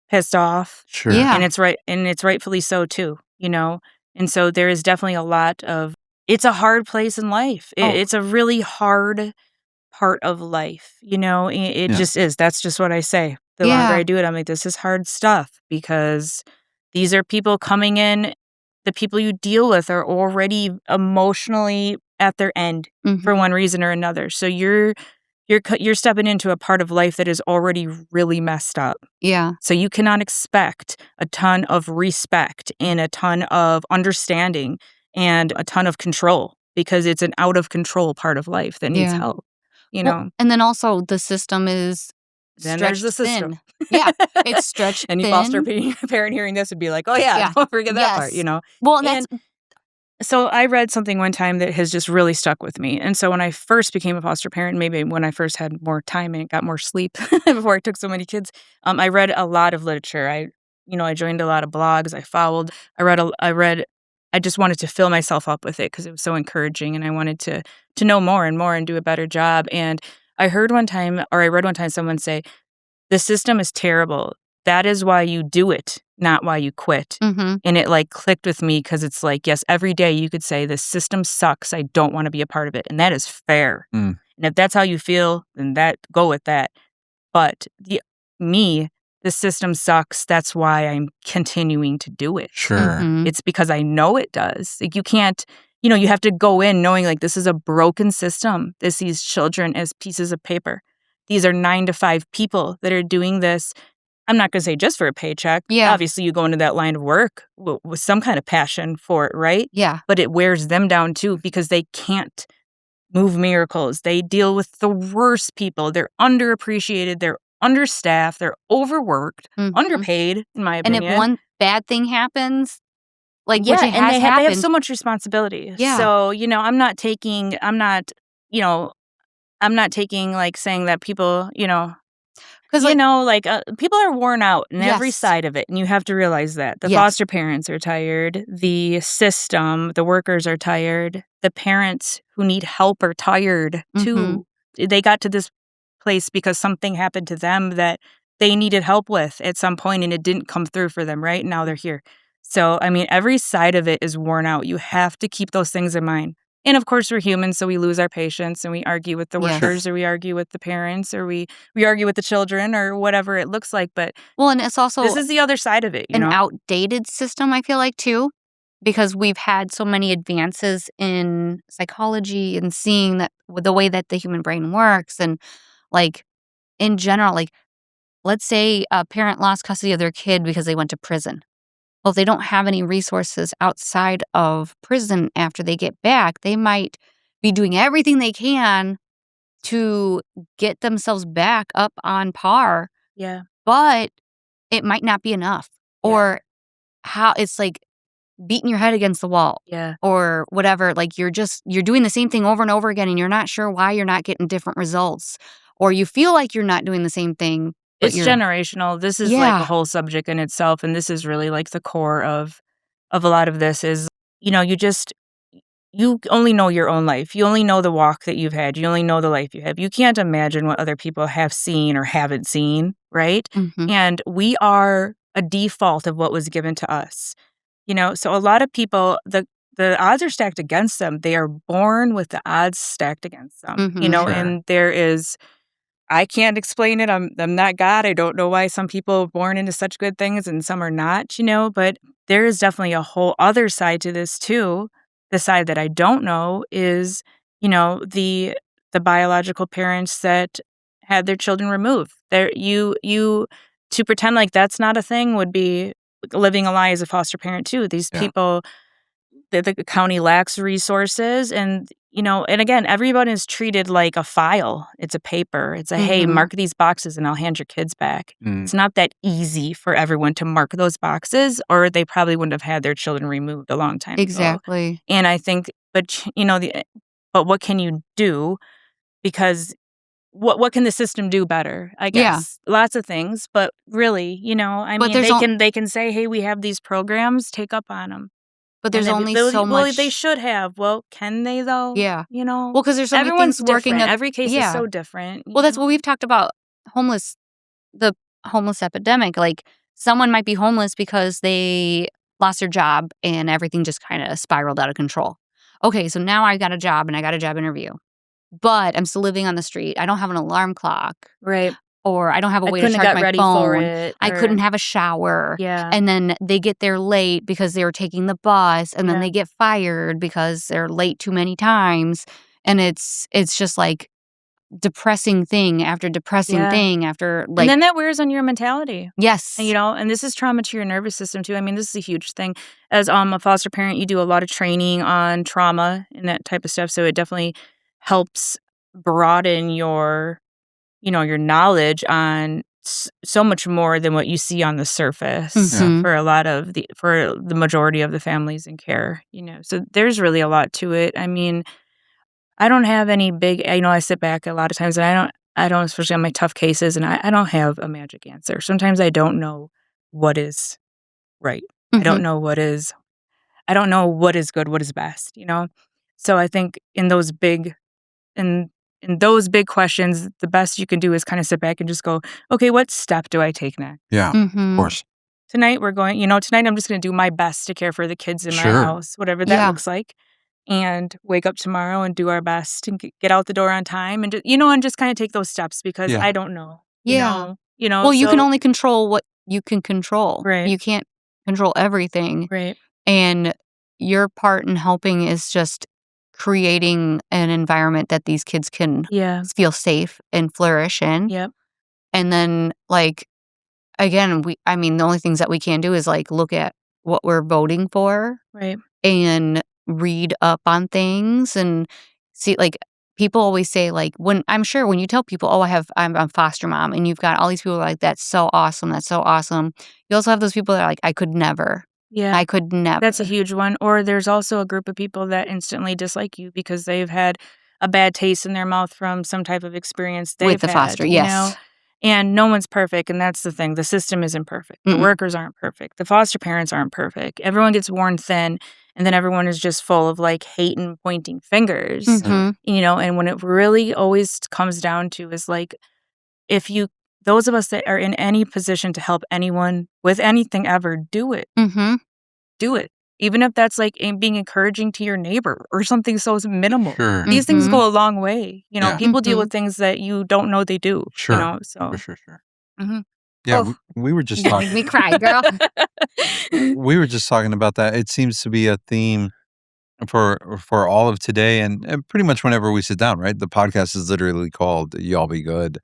[SPEAKER 3] pissed off.
[SPEAKER 1] Sure.
[SPEAKER 4] Yeah.
[SPEAKER 3] And it's rightfully so too, And so there is definitely a lot of it's a hard place in life. It's a really hard part of life, It just is. That's just what I say. The longer I do it, I'm like, this is hard stuff because these are people coming in. The people you deal with are already emotionally at their end for one reason or another. So you're stepping into a part of life that is already really messed up.
[SPEAKER 4] Yeah.
[SPEAKER 3] So you cannot expect a ton of respect and a ton of understanding and a ton of control because it's an out of control part heart that needs help.
[SPEAKER 4] Well, and then also the system is
[SPEAKER 3] then there's the system.
[SPEAKER 4] Thin. Yeah, it's stretched
[SPEAKER 3] and you
[SPEAKER 4] thin.
[SPEAKER 3] foster parent hearing this would be like, oh yeah. Don't forget that part,
[SPEAKER 4] Well, and
[SPEAKER 3] so I read something one time that has just really stuck with me. And so when I first became a foster parent, maybe when I first had more time and got more sleep before I took so many kids, I read a lot of literature. I joined a lot of blogs. I just wanted to fill myself up with it because it was so encouraging and I wanted to know more and more and do a better job. And I read one time someone say, the system is terrible. That is why you do it, not why you quit. And it clicked with me because it's like, yes, every day you could say, this system sucks. I don't want to be a part of it. And that is fair. And if that's how you feel, then go with that. But the system sucks. That's why I'm continuing to do it.
[SPEAKER 1] Sure.
[SPEAKER 3] It's because I know it does. Like you can't, you have to go in knowing like this is a broken system. This sees children as pieces of paper. These are 9 to 5 people that are doing this. I'm not going to say just for a paycheck.
[SPEAKER 4] Yeah.
[SPEAKER 3] Obviously, you go into that line of work with some kind of passion for it, right?
[SPEAKER 4] Yeah.
[SPEAKER 3] But it wears them down too because they can't move miracles. They deal with the worst people. They're underappreciated. They're understaffed. They're overworked, underpaid, in my opinion.
[SPEAKER 4] And if one bad thing happens, which it
[SPEAKER 3] and
[SPEAKER 4] has
[SPEAKER 3] they
[SPEAKER 4] happened.
[SPEAKER 3] have so much responsibility.
[SPEAKER 4] Yeah.
[SPEAKER 3] So, I'm not taking like saying that people, because people are worn out in every side of it, and you have to realize that the foster parents are tired, the system, the workers are tired, the parents who need help are tired too. They got to this place because something happened to them that they needed help with at some point, and it didn't come through for them. Right now, they're here. So, every side of it is worn out. You have to keep those things in mind. And of course, we're humans, so we lose our patience and we argue with the workers or we argue with the parents or we argue with the children or whatever it looks like. But
[SPEAKER 4] and it's also
[SPEAKER 3] this is the other side of it.
[SPEAKER 4] An outdated system, I feel like, too, because we've had so many advances in psychology and seeing that the way that the human brain works. And in general, let's say a parent lost custody of their kid because they went to prison. Well, if they don't have any resources outside of prison after they get back, they might be doing everything they can to get themselves back up on par.
[SPEAKER 3] Yeah.
[SPEAKER 4] But it might not be enough.
[SPEAKER 3] Yeah.
[SPEAKER 4] Or how it's beating your head against the wall.
[SPEAKER 3] Yeah.
[SPEAKER 4] Or whatever. You're doing the same thing over and over again and you're not sure why you're not getting different results. or you feel like you're not doing the same thing, but
[SPEAKER 3] It's
[SPEAKER 4] you're
[SPEAKER 3] generational. This is like a whole subject in itself, and this is really like the core of a lot of this is, you only know your own life. You only know the walk that you've had. You only know the life you have. You can't imagine what other people have seen or haven't seen, right?
[SPEAKER 4] Mhm.
[SPEAKER 3] And we are a default of what was given to us. So a lot of people, the odds are stacked against them. They are born with the odds stacked against them.
[SPEAKER 4] Mhm.
[SPEAKER 1] Sure.
[SPEAKER 3] And there is, I can't explain it. I'm not God. I don't know why some people are born into such good things and some are not, but there is definitely a whole other side to this too. The side that I don't know is, the biological parents that had their children removed. To pretend like that's not a thing would be living a lie as a foster parent too. These people, the county lacks resources, and and again, everyone is treated like a file. It's a paper. It's a, hey,
[SPEAKER 4] Mhm.
[SPEAKER 3] mark these boxes and I'll hand your kids back.
[SPEAKER 1] Mm.
[SPEAKER 3] It's not that easy for everyone to mark those boxes, or they probably wouldn't have had their children removed a long time ago.
[SPEAKER 4] Exactly.
[SPEAKER 3] And I think, but but what can you do? Because what can the system do better? I
[SPEAKER 4] Yeah.
[SPEAKER 3] guess lots of things, but really, I
[SPEAKER 4] But
[SPEAKER 3] mean,
[SPEAKER 4] there's
[SPEAKER 3] they can say, hey, we have these programs, take up on them.
[SPEAKER 4] But there's
[SPEAKER 3] And
[SPEAKER 4] only so
[SPEAKER 3] well,
[SPEAKER 4] much.
[SPEAKER 3] they should have. Well, can they though?
[SPEAKER 4] Yeah. Well, because there's so many
[SPEAKER 3] Everyone's
[SPEAKER 4] things working
[SPEAKER 3] different.
[SPEAKER 4] at.
[SPEAKER 3] Every case is
[SPEAKER 4] Yeah.
[SPEAKER 3] so different.
[SPEAKER 4] Well, that's what we've talked about. The homeless epidemic. Like, someone might be homeless because they lost their job and everything just kind of spiraled out of control. Okay, so now I got a job and I got a job interview, but I'm still living on the street. I don't have an alarm clock,
[SPEAKER 3] right.
[SPEAKER 4] or I don't have a
[SPEAKER 3] I
[SPEAKER 4] way to
[SPEAKER 3] couldn't have
[SPEAKER 4] charge
[SPEAKER 3] got
[SPEAKER 4] my
[SPEAKER 3] ready for
[SPEAKER 4] phone.
[SPEAKER 3] it.
[SPEAKER 4] I couldn't have a shower.
[SPEAKER 3] Yeah.
[SPEAKER 4] And then they get there late because they were taking the bus, and then
[SPEAKER 3] Yeah.
[SPEAKER 4] they get fired because they're late too many times. And it's just like depressing thing after depressing
[SPEAKER 3] Yeah.
[SPEAKER 4] thing after, like,
[SPEAKER 3] and then that wears on your mentality.
[SPEAKER 4] yes.
[SPEAKER 3] And, and this is trauma to your nervous system too. I mean, this is a huge thing. As a foster parent, you do a lot of training on trauma and that type of stuff. So it definitely helps broaden your, your knowledge on so much more than what you see on the surface
[SPEAKER 4] Mhm.
[SPEAKER 3] for the majority of the families in care. So there's really a lot to it. I mean, I don't have any big. I sit back a lot of times, and I don't, especially on my tough cases, and I don't have a magic answer. Sometimes I don't know what is right. I don't
[SPEAKER 4] Mhm.
[SPEAKER 3] know what is. I don't know what is good, what is best. So I think in those big questions, the best you can do is kind of sit back and just go, okay, what step do I take next?
[SPEAKER 1] Yeah, of
[SPEAKER 4] Mhm.
[SPEAKER 1] course.
[SPEAKER 3] Tonight we're going. Tonight I'm just going to do my best to care for the kids in my
[SPEAKER 1] Sure.
[SPEAKER 3] house, whatever that
[SPEAKER 4] Yeah.
[SPEAKER 3] looks like. And wake up tomorrow and do our best and get out the door on time and just kind of take those steps because
[SPEAKER 1] Yeah.
[SPEAKER 3] I don't know.
[SPEAKER 4] Yeah. Well, you can
[SPEAKER 3] so-
[SPEAKER 4] only control what you can control.
[SPEAKER 3] Right.
[SPEAKER 4] You can't control everything.
[SPEAKER 3] right.
[SPEAKER 4] And your part in helping is just creating an environment that these kids can
[SPEAKER 3] Yeah.
[SPEAKER 4] feel safe and flourish in.
[SPEAKER 3] Yep.
[SPEAKER 4] And then, like, again, the only things that we can do is, like, look at what we're voting for
[SPEAKER 3] Right.
[SPEAKER 4] and read up on things and see, like, people always say, like, when you tell people, oh, I'm a foster mom, and you've got all these people like, that's so awesome, that's so awesome. You also have those people that are like, I could never.
[SPEAKER 3] Yeah.
[SPEAKER 4] I could never.
[SPEAKER 3] That's a huge one. Or there's also a group of people that instantly dislike you because they've had a bad taste in their mouth from some type of experience they've
[SPEAKER 4] With the
[SPEAKER 3] had,
[SPEAKER 4] foster, yes.
[SPEAKER 3] And no one's perfect, and that's the thing. The system isn't perfect. The
[SPEAKER 4] Mm-mm.
[SPEAKER 3] workers aren't perfect. The foster parents aren't perfect. Everyone gets worn thin, and then everyone is just full of like hate and pointing fingers.
[SPEAKER 4] Mhm.
[SPEAKER 3] And when it really always comes down to is like, those of us that are in any position to help anyone with anything ever, do it.
[SPEAKER 4] Mhm.
[SPEAKER 3] Do it. Even if that's like being encouraging to your neighbor or something so minimal.
[SPEAKER 1] Sure.
[SPEAKER 3] These things
[SPEAKER 4] Mhm.
[SPEAKER 3] go a long way.
[SPEAKER 1] Yeah.
[SPEAKER 3] People deal
[SPEAKER 4] Mhm.
[SPEAKER 3] with things that you don't know they do.
[SPEAKER 1] Sure.
[SPEAKER 3] So.
[SPEAKER 1] Sure.
[SPEAKER 3] Mhm.
[SPEAKER 1] Yeah,
[SPEAKER 4] Oh.
[SPEAKER 1] we were just
[SPEAKER 4] You
[SPEAKER 1] talking.
[SPEAKER 4] make me cry, girl.
[SPEAKER 1] We were just talking about that. It seems to be a theme for all of today, and pretty much whenever we sit down. Right, the podcast is literally called "Y'all Be Good,"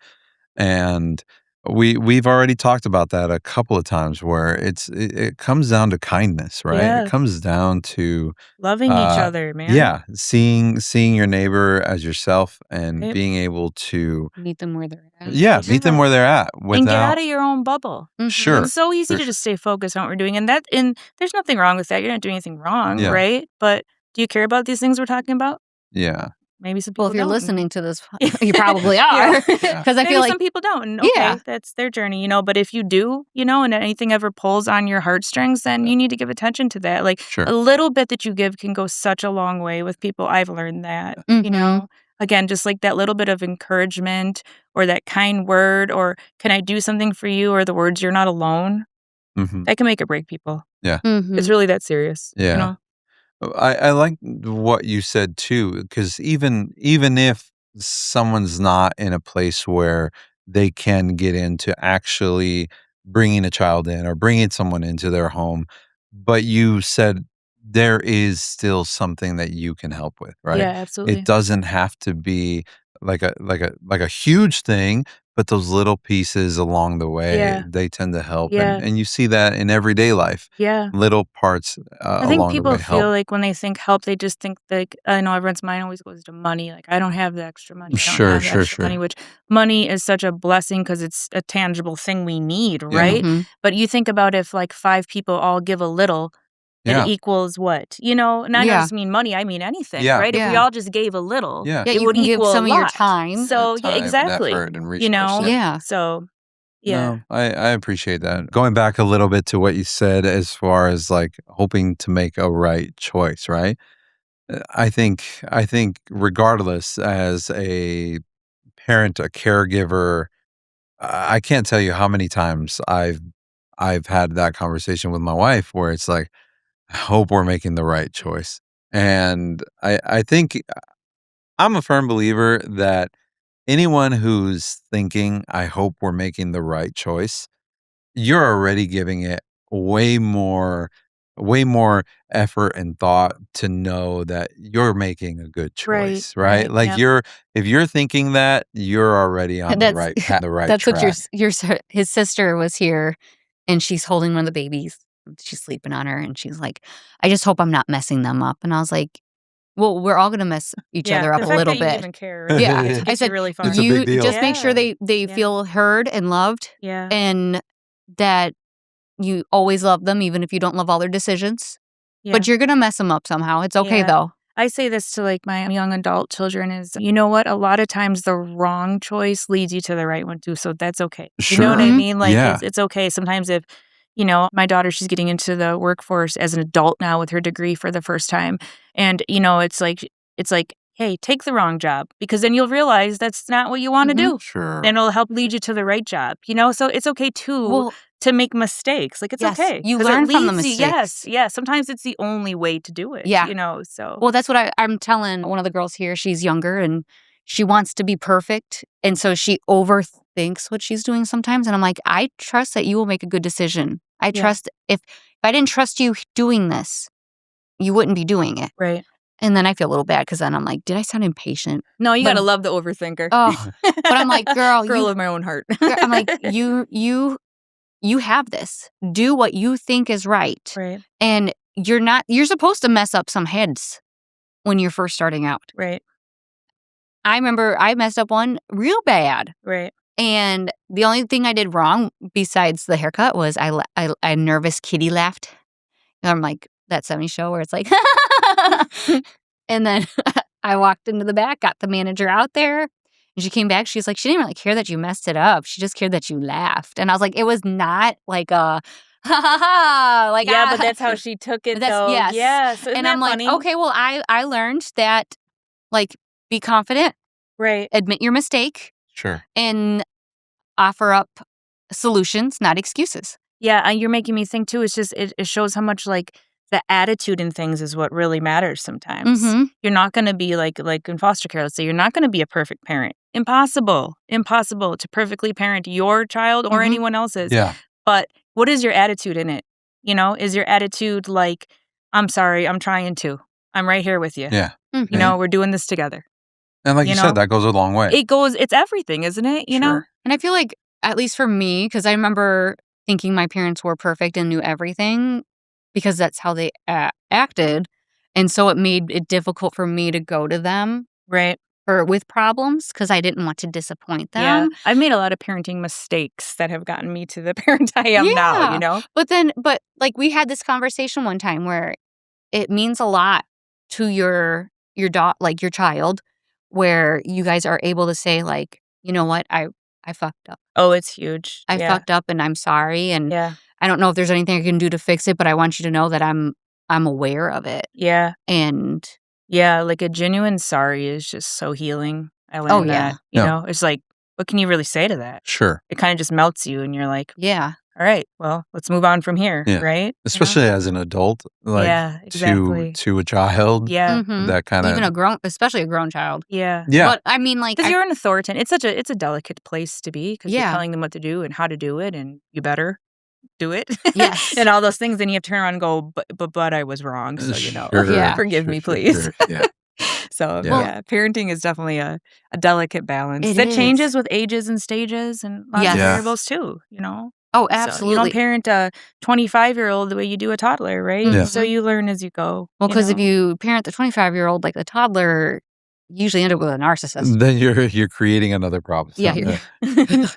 [SPEAKER 1] and we've already talked about that a couple of times. Where it comes down to kindness, right?
[SPEAKER 3] Yeah.
[SPEAKER 1] It comes down to
[SPEAKER 3] Loving each other, man.
[SPEAKER 1] yeah, seeing your neighbor as yourself and
[SPEAKER 3] Right.
[SPEAKER 1] being able to
[SPEAKER 4] Meet them where they're at.
[SPEAKER 1] meet them where they're at
[SPEAKER 3] And get out
[SPEAKER 1] without
[SPEAKER 3] of your own bubble.
[SPEAKER 4] Mhm.
[SPEAKER 1] sure.
[SPEAKER 3] It's so easy
[SPEAKER 1] For
[SPEAKER 3] to just stay focused on what we're doing. And there's nothing wrong with that. You're not doing anything wrong,
[SPEAKER 1] Yeah.
[SPEAKER 3] right? But do you care about these things we're talking about?
[SPEAKER 1] Yeah.
[SPEAKER 3] maybe some people
[SPEAKER 4] Well, if you're
[SPEAKER 3] don't.
[SPEAKER 4] listening to this, you probably are. Because I
[SPEAKER 3] Maybe
[SPEAKER 4] feel like
[SPEAKER 3] some people don't. And okay,
[SPEAKER 4] Yeah.
[SPEAKER 3] that's their journey, but if you do, and anything ever pulls on your heartstrings, then you need to give attention to that. Like
[SPEAKER 1] Sure.
[SPEAKER 3] a little bit that you give can go such a long way with people. I've learned that,
[SPEAKER 4] Mhm.
[SPEAKER 3] Again, just like that little bit of encouragement or that kind word or can I do something for you or the words you're not alone,
[SPEAKER 1] Mhm.
[SPEAKER 3] that can make or break people.
[SPEAKER 1] Yeah.
[SPEAKER 4] Mhm.
[SPEAKER 3] It's really that serious,
[SPEAKER 1] Yeah. I like what you said too, because even if someone's not in a place where they can get into actually bringing a child in or bringing someone into their home, but you said there is still something that you can help with, right?
[SPEAKER 3] Yeah,
[SPEAKER 1] It
[SPEAKER 3] absolutely.
[SPEAKER 1] doesn't have to be like a huge thing, but those little pieces along the way,
[SPEAKER 3] Yeah.
[SPEAKER 1] they tend to help,
[SPEAKER 3] Yeah.
[SPEAKER 1] and you see that in everyday life.
[SPEAKER 3] Yeah.
[SPEAKER 1] Little parts
[SPEAKER 3] I think
[SPEAKER 1] along the
[SPEAKER 3] people
[SPEAKER 1] way help.
[SPEAKER 3] feel like when they think help, they just think like I know everyone's mind always goes to money. Like I don't have the extra money. I don't
[SPEAKER 1] Sure,
[SPEAKER 3] have the
[SPEAKER 1] sure,
[SPEAKER 3] extra money,
[SPEAKER 1] sure.
[SPEAKER 3] which money is such a blessing because it's a tangible thing we need,
[SPEAKER 1] Yeah.
[SPEAKER 3] right?
[SPEAKER 4] Mhm.
[SPEAKER 3] But you think about if like 5 people all give a little, it
[SPEAKER 1] Yeah.
[SPEAKER 3] equals what? And I don't
[SPEAKER 4] Yeah.
[SPEAKER 3] just mean money, I mean anything,
[SPEAKER 1] Yeah.
[SPEAKER 3] right? If we
[SPEAKER 4] Yeah.
[SPEAKER 3] all just gave a little,
[SPEAKER 1] Yeah.
[SPEAKER 4] Yeah,
[SPEAKER 3] it
[SPEAKER 4] you
[SPEAKER 3] would
[SPEAKER 4] can give
[SPEAKER 3] equal a
[SPEAKER 4] some of your
[SPEAKER 3] lot.
[SPEAKER 4] time.
[SPEAKER 3] So yeah,
[SPEAKER 1] Time and
[SPEAKER 3] exactly.
[SPEAKER 1] effort and resource.
[SPEAKER 4] Yeah.
[SPEAKER 3] So yeah.
[SPEAKER 1] No, I appreciate that. Going back a little bit to what you said as far as like hoping to make a right choice, right? I think regardless as a parent, a caregiver, I can't tell you how many times I've had that conversation with my wife where it's like, I hope we're making the right choice. And I think I'm a firm believer that anyone who's thinking, I hope we're making the right choice, you're already giving it way more way more effort and thought to know that you're making a good
[SPEAKER 3] Right,
[SPEAKER 1] choice, right? Like
[SPEAKER 3] yep.
[SPEAKER 1] if you're thinking that, you're already on the
[SPEAKER 4] That's
[SPEAKER 1] right the right
[SPEAKER 4] that's what
[SPEAKER 1] track.
[SPEAKER 4] his sister was here, and she's holding one of the babies. She's sleeping on her, and she's like, "I just hope I'm not messing them up." And I was like, "Well, we're all gonna mess each
[SPEAKER 3] Yeah,
[SPEAKER 4] other up
[SPEAKER 3] the
[SPEAKER 4] a
[SPEAKER 3] fact
[SPEAKER 4] little
[SPEAKER 3] that you
[SPEAKER 4] bit."
[SPEAKER 3] even care, right?
[SPEAKER 4] Yeah,
[SPEAKER 3] It
[SPEAKER 4] I
[SPEAKER 3] gets you
[SPEAKER 4] said,
[SPEAKER 3] really far.
[SPEAKER 1] It's a big
[SPEAKER 4] "You
[SPEAKER 1] deal.
[SPEAKER 4] just make sure
[SPEAKER 3] Yeah.
[SPEAKER 4] they
[SPEAKER 3] Yeah.
[SPEAKER 4] feel heard and loved,
[SPEAKER 3] Yeah.
[SPEAKER 4] and that you always love them, even if you don't love all their decisions.
[SPEAKER 3] Yeah.
[SPEAKER 4] But you're gonna mess them up somehow. It's okay
[SPEAKER 3] Yeah.
[SPEAKER 4] though."
[SPEAKER 3] I say this to like my young adult children is, you know what? A lot of times the wrong choice leads you to the right one too. So that's okay. You know what I
[SPEAKER 1] Sure.
[SPEAKER 3] mean? Like
[SPEAKER 1] Yeah.
[SPEAKER 3] it's okay. Sometimes if, my daughter, she's getting into the workforce as an adult now with her degree for the first time. And, it's like, hey, take the wrong job because then you'll realize that's not what you want to
[SPEAKER 4] Mhm.
[SPEAKER 3] do.
[SPEAKER 1] Sure.
[SPEAKER 3] And it'll help lead you to the right job, So it's okay too
[SPEAKER 4] Well,
[SPEAKER 3] to make mistakes. Like it's
[SPEAKER 4] yes,
[SPEAKER 3] okay.
[SPEAKER 4] you
[SPEAKER 3] 'Cause it
[SPEAKER 4] learn from the
[SPEAKER 3] leads you-
[SPEAKER 4] mistakes.
[SPEAKER 3] Yes. Sometimes it's the only way to do it.
[SPEAKER 4] Yeah.
[SPEAKER 3] So
[SPEAKER 4] Well, that's what I'm telling one of the girls here. She's younger and she wants to be perfect. And so she overthinks what she's doing sometimes. And I'm like, I trust that you will make a good decision. I
[SPEAKER 3] Yeah.
[SPEAKER 4] trust if I didn't trust you doing this, you wouldn't be doing it.
[SPEAKER 3] right.
[SPEAKER 4] And then I feel a little bad because then I'm like, did I sound impatient?
[SPEAKER 3] No, you
[SPEAKER 4] But-
[SPEAKER 3] gotta love the overthinker.
[SPEAKER 4] Oh, but I'm like, girl,
[SPEAKER 3] girl
[SPEAKER 4] you,
[SPEAKER 3] of my own heart.
[SPEAKER 4] I'm like, you have this. Do what you think is right.
[SPEAKER 3] right,
[SPEAKER 4] And you're supposed to mess up some heads when you're first starting out.
[SPEAKER 3] right,
[SPEAKER 4] I remember I messed up one real bad.
[SPEAKER 3] right.
[SPEAKER 4] And the only thing I did wrong besides the haircut was I nervous kitty laughed. And I'm like that 70s show where it's like, and then I walked into the back, got the manager out there, and she came back. She's like, she didn't really care that you messed it up. She just cared that you laughed. And I was like, it was not like a, ha ha ha. Like,
[SPEAKER 3] Yeah, but that's how she took it,
[SPEAKER 4] That's-
[SPEAKER 3] though.
[SPEAKER 4] yes.
[SPEAKER 3] Yeah, so isn't
[SPEAKER 4] and
[SPEAKER 3] that
[SPEAKER 4] I'm like,
[SPEAKER 3] funny?
[SPEAKER 4] okay, well, I learned that, like, be confident,
[SPEAKER 3] Right,
[SPEAKER 4] admit your mistake,
[SPEAKER 1] Sure.
[SPEAKER 4] and offer up solutions, not excuses.
[SPEAKER 3] yeah, and you're making me think, too, it's just, it shows how much, like, the attitude in things is what really matters sometimes.
[SPEAKER 4] Mhm.
[SPEAKER 3] You're not gonna be, like in foster care, let's say, you're not gonna be a perfect parent. Impossible to perfectly parent your child or
[SPEAKER 4] Mhm.
[SPEAKER 3] anyone else's.
[SPEAKER 1] Yeah.
[SPEAKER 3] But what is your attitude in it? Is your attitude like, I'm sorry, I'm trying to. I'm right here with you.
[SPEAKER 1] Yeah.
[SPEAKER 4] Mhm.
[SPEAKER 3] We're doing this together.
[SPEAKER 1] And like you
[SPEAKER 3] You
[SPEAKER 1] said,
[SPEAKER 3] know?
[SPEAKER 1] that goes a long way.
[SPEAKER 3] It's everything, isn't it?
[SPEAKER 1] Sure.
[SPEAKER 4] And I feel like, at least for me, because I remember thinking my parents were perfect and knew everything because that's how they acted. And so it made it difficult for me to go to them
[SPEAKER 3] Right.
[SPEAKER 4] with problems because I didn't want to disappoint
[SPEAKER 3] Yeah.
[SPEAKER 4] them.
[SPEAKER 3] I've made a lot of parenting mistakes that have gotten me to the parent I am now,
[SPEAKER 4] Yeah. But like we had this conversation one time where it means a lot to your child where you guys are able to say, like, you know what, I fucked up.
[SPEAKER 3] Oh, it's huge.
[SPEAKER 4] I fucked up and I'm sorry. And
[SPEAKER 3] Yeah.
[SPEAKER 4] I don't know if there's anything I can do to fix it, but I want you to know that I'm aware of it.
[SPEAKER 3] Yeah.
[SPEAKER 4] And
[SPEAKER 3] Yeah, like a genuine sorry is just so healing. I learned
[SPEAKER 4] oh yeah.
[SPEAKER 3] that. You know, it's like, what can you really say to that?
[SPEAKER 1] Sure.
[SPEAKER 3] It kind of just melts you and you're like,
[SPEAKER 4] Yeah.
[SPEAKER 3] all right, well, let's move on from here,
[SPEAKER 1] Yeah.
[SPEAKER 3] right? You know?
[SPEAKER 1] Especially as an adult, like
[SPEAKER 3] Yeah, exactly.
[SPEAKER 1] to a child.
[SPEAKER 3] Yeah.
[SPEAKER 1] That kind
[SPEAKER 4] Even
[SPEAKER 1] of
[SPEAKER 4] especially a grown child.
[SPEAKER 3] Yeah.
[SPEAKER 1] yeah.
[SPEAKER 4] But I mean, like,
[SPEAKER 3] Because you're an authority. It's a delicate place to be because you're
[SPEAKER 4] Yeah.
[SPEAKER 3] telling them what to do and how to do it, and you better do it.
[SPEAKER 4] Yes.
[SPEAKER 3] And all those things. Then you have to turn around and go, but I was wrong. So, you know,
[SPEAKER 1] Sure,
[SPEAKER 4] Yeah.
[SPEAKER 3] forgive
[SPEAKER 1] sure,
[SPEAKER 3] me,
[SPEAKER 1] sure,
[SPEAKER 3] please.
[SPEAKER 1] sure. Yeah.
[SPEAKER 3] So,
[SPEAKER 1] Yeah.
[SPEAKER 3] yeah, parenting is definitely a delicate balance
[SPEAKER 4] It
[SPEAKER 3] that
[SPEAKER 4] is.
[SPEAKER 3] changes with ages and stages and lots
[SPEAKER 4] Yes.
[SPEAKER 3] of
[SPEAKER 1] Yeah.
[SPEAKER 3] variables too, you know?
[SPEAKER 4] oh,
[SPEAKER 3] So you
[SPEAKER 4] absolutely.
[SPEAKER 3] don't parent a 25-year-old the way you do a toddler, right?
[SPEAKER 1] Yeah.
[SPEAKER 3] So you learn as you go.
[SPEAKER 4] Well, because if
[SPEAKER 3] know?
[SPEAKER 4] you parent the 25-year-old like a toddler, you usually end up with a narcissist.
[SPEAKER 1] Then you're creating another problem.
[SPEAKER 4] Yeah,
[SPEAKER 1] So,
[SPEAKER 4] you're-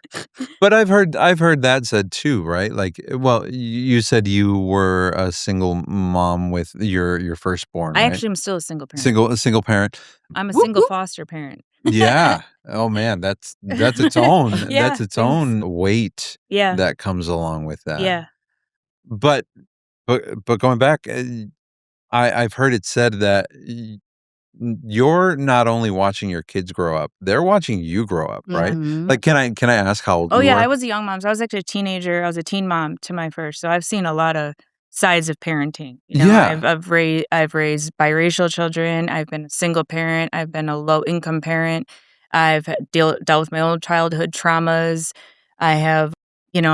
[SPEAKER 1] But I've heard that said too, right? Like, well, you said you were a single mom with your firstborn,
[SPEAKER 3] I
[SPEAKER 1] right?
[SPEAKER 3] actually am still a single parent.
[SPEAKER 1] A single parent.
[SPEAKER 3] I'm a
[SPEAKER 1] Whoop,
[SPEAKER 3] single
[SPEAKER 1] whoop.
[SPEAKER 3] foster parent.
[SPEAKER 1] Yeah. Oh man, that's its own
[SPEAKER 3] Yeah,
[SPEAKER 1] that's its
[SPEAKER 3] thanks.
[SPEAKER 1] own weight
[SPEAKER 3] Yeah.
[SPEAKER 1] that comes along with that.
[SPEAKER 3] Yeah.
[SPEAKER 1] But going back, I've heard it said that you're not only watching your kids grow up, they're watching you grow up, right?
[SPEAKER 4] Mhm.
[SPEAKER 1] Like, can I ask how old
[SPEAKER 3] Oh,
[SPEAKER 1] you
[SPEAKER 3] yeah,
[SPEAKER 1] are?
[SPEAKER 3] I was a young mom. So I was actually a teenager. I was a teen mom to my first. So I've seen a lot of sides of parenting. You know,
[SPEAKER 1] Yeah.
[SPEAKER 3] I've raised biracial children. I've been a single parent. I've been a low income parent. I've dealt with my own childhood traumas. I have, you know,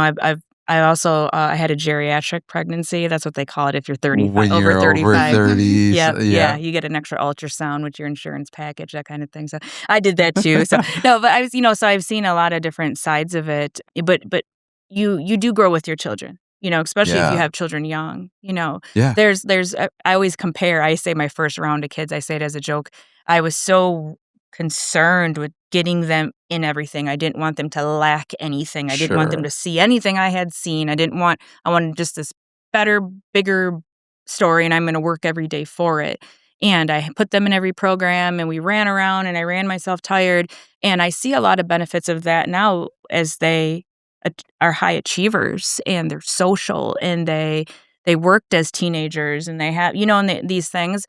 [SPEAKER 3] I also I had a geriatric pregnancy. That's what they call it if you're 35
[SPEAKER 1] When
[SPEAKER 3] over
[SPEAKER 1] you're
[SPEAKER 3] 35.
[SPEAKER 1] over 30s,
[SPEAKER 3] Yeah, you get an extra ultrasound with your insurance package, that kind of thing. So I did that too. So no, but I was, so I've seen a lot of different sides of it. But you do grow with your children, especially if you
[SPEAKER 1] Yeah.
[SPEAKER 3] have children young.
[SPEAKER 1] Yeah.
[SPEAKER 3] There's I always compare. I say my first round of kids. I say it as a joke. I was so concerned with getting them in everything. I didn't want them to lack anything. I didn't want them
[SPEAKER 1] Sure.
[SPEAKER 3] to see anything I had seen. I wanted just this better, bigger story, and I'm going to work every day for it. And I put them in every program, and we ran around, and I ran myself tired. And I see a lot of benefits of that now as they are high achievers, and they're social, and they worked as teenagers, and they have, and these things.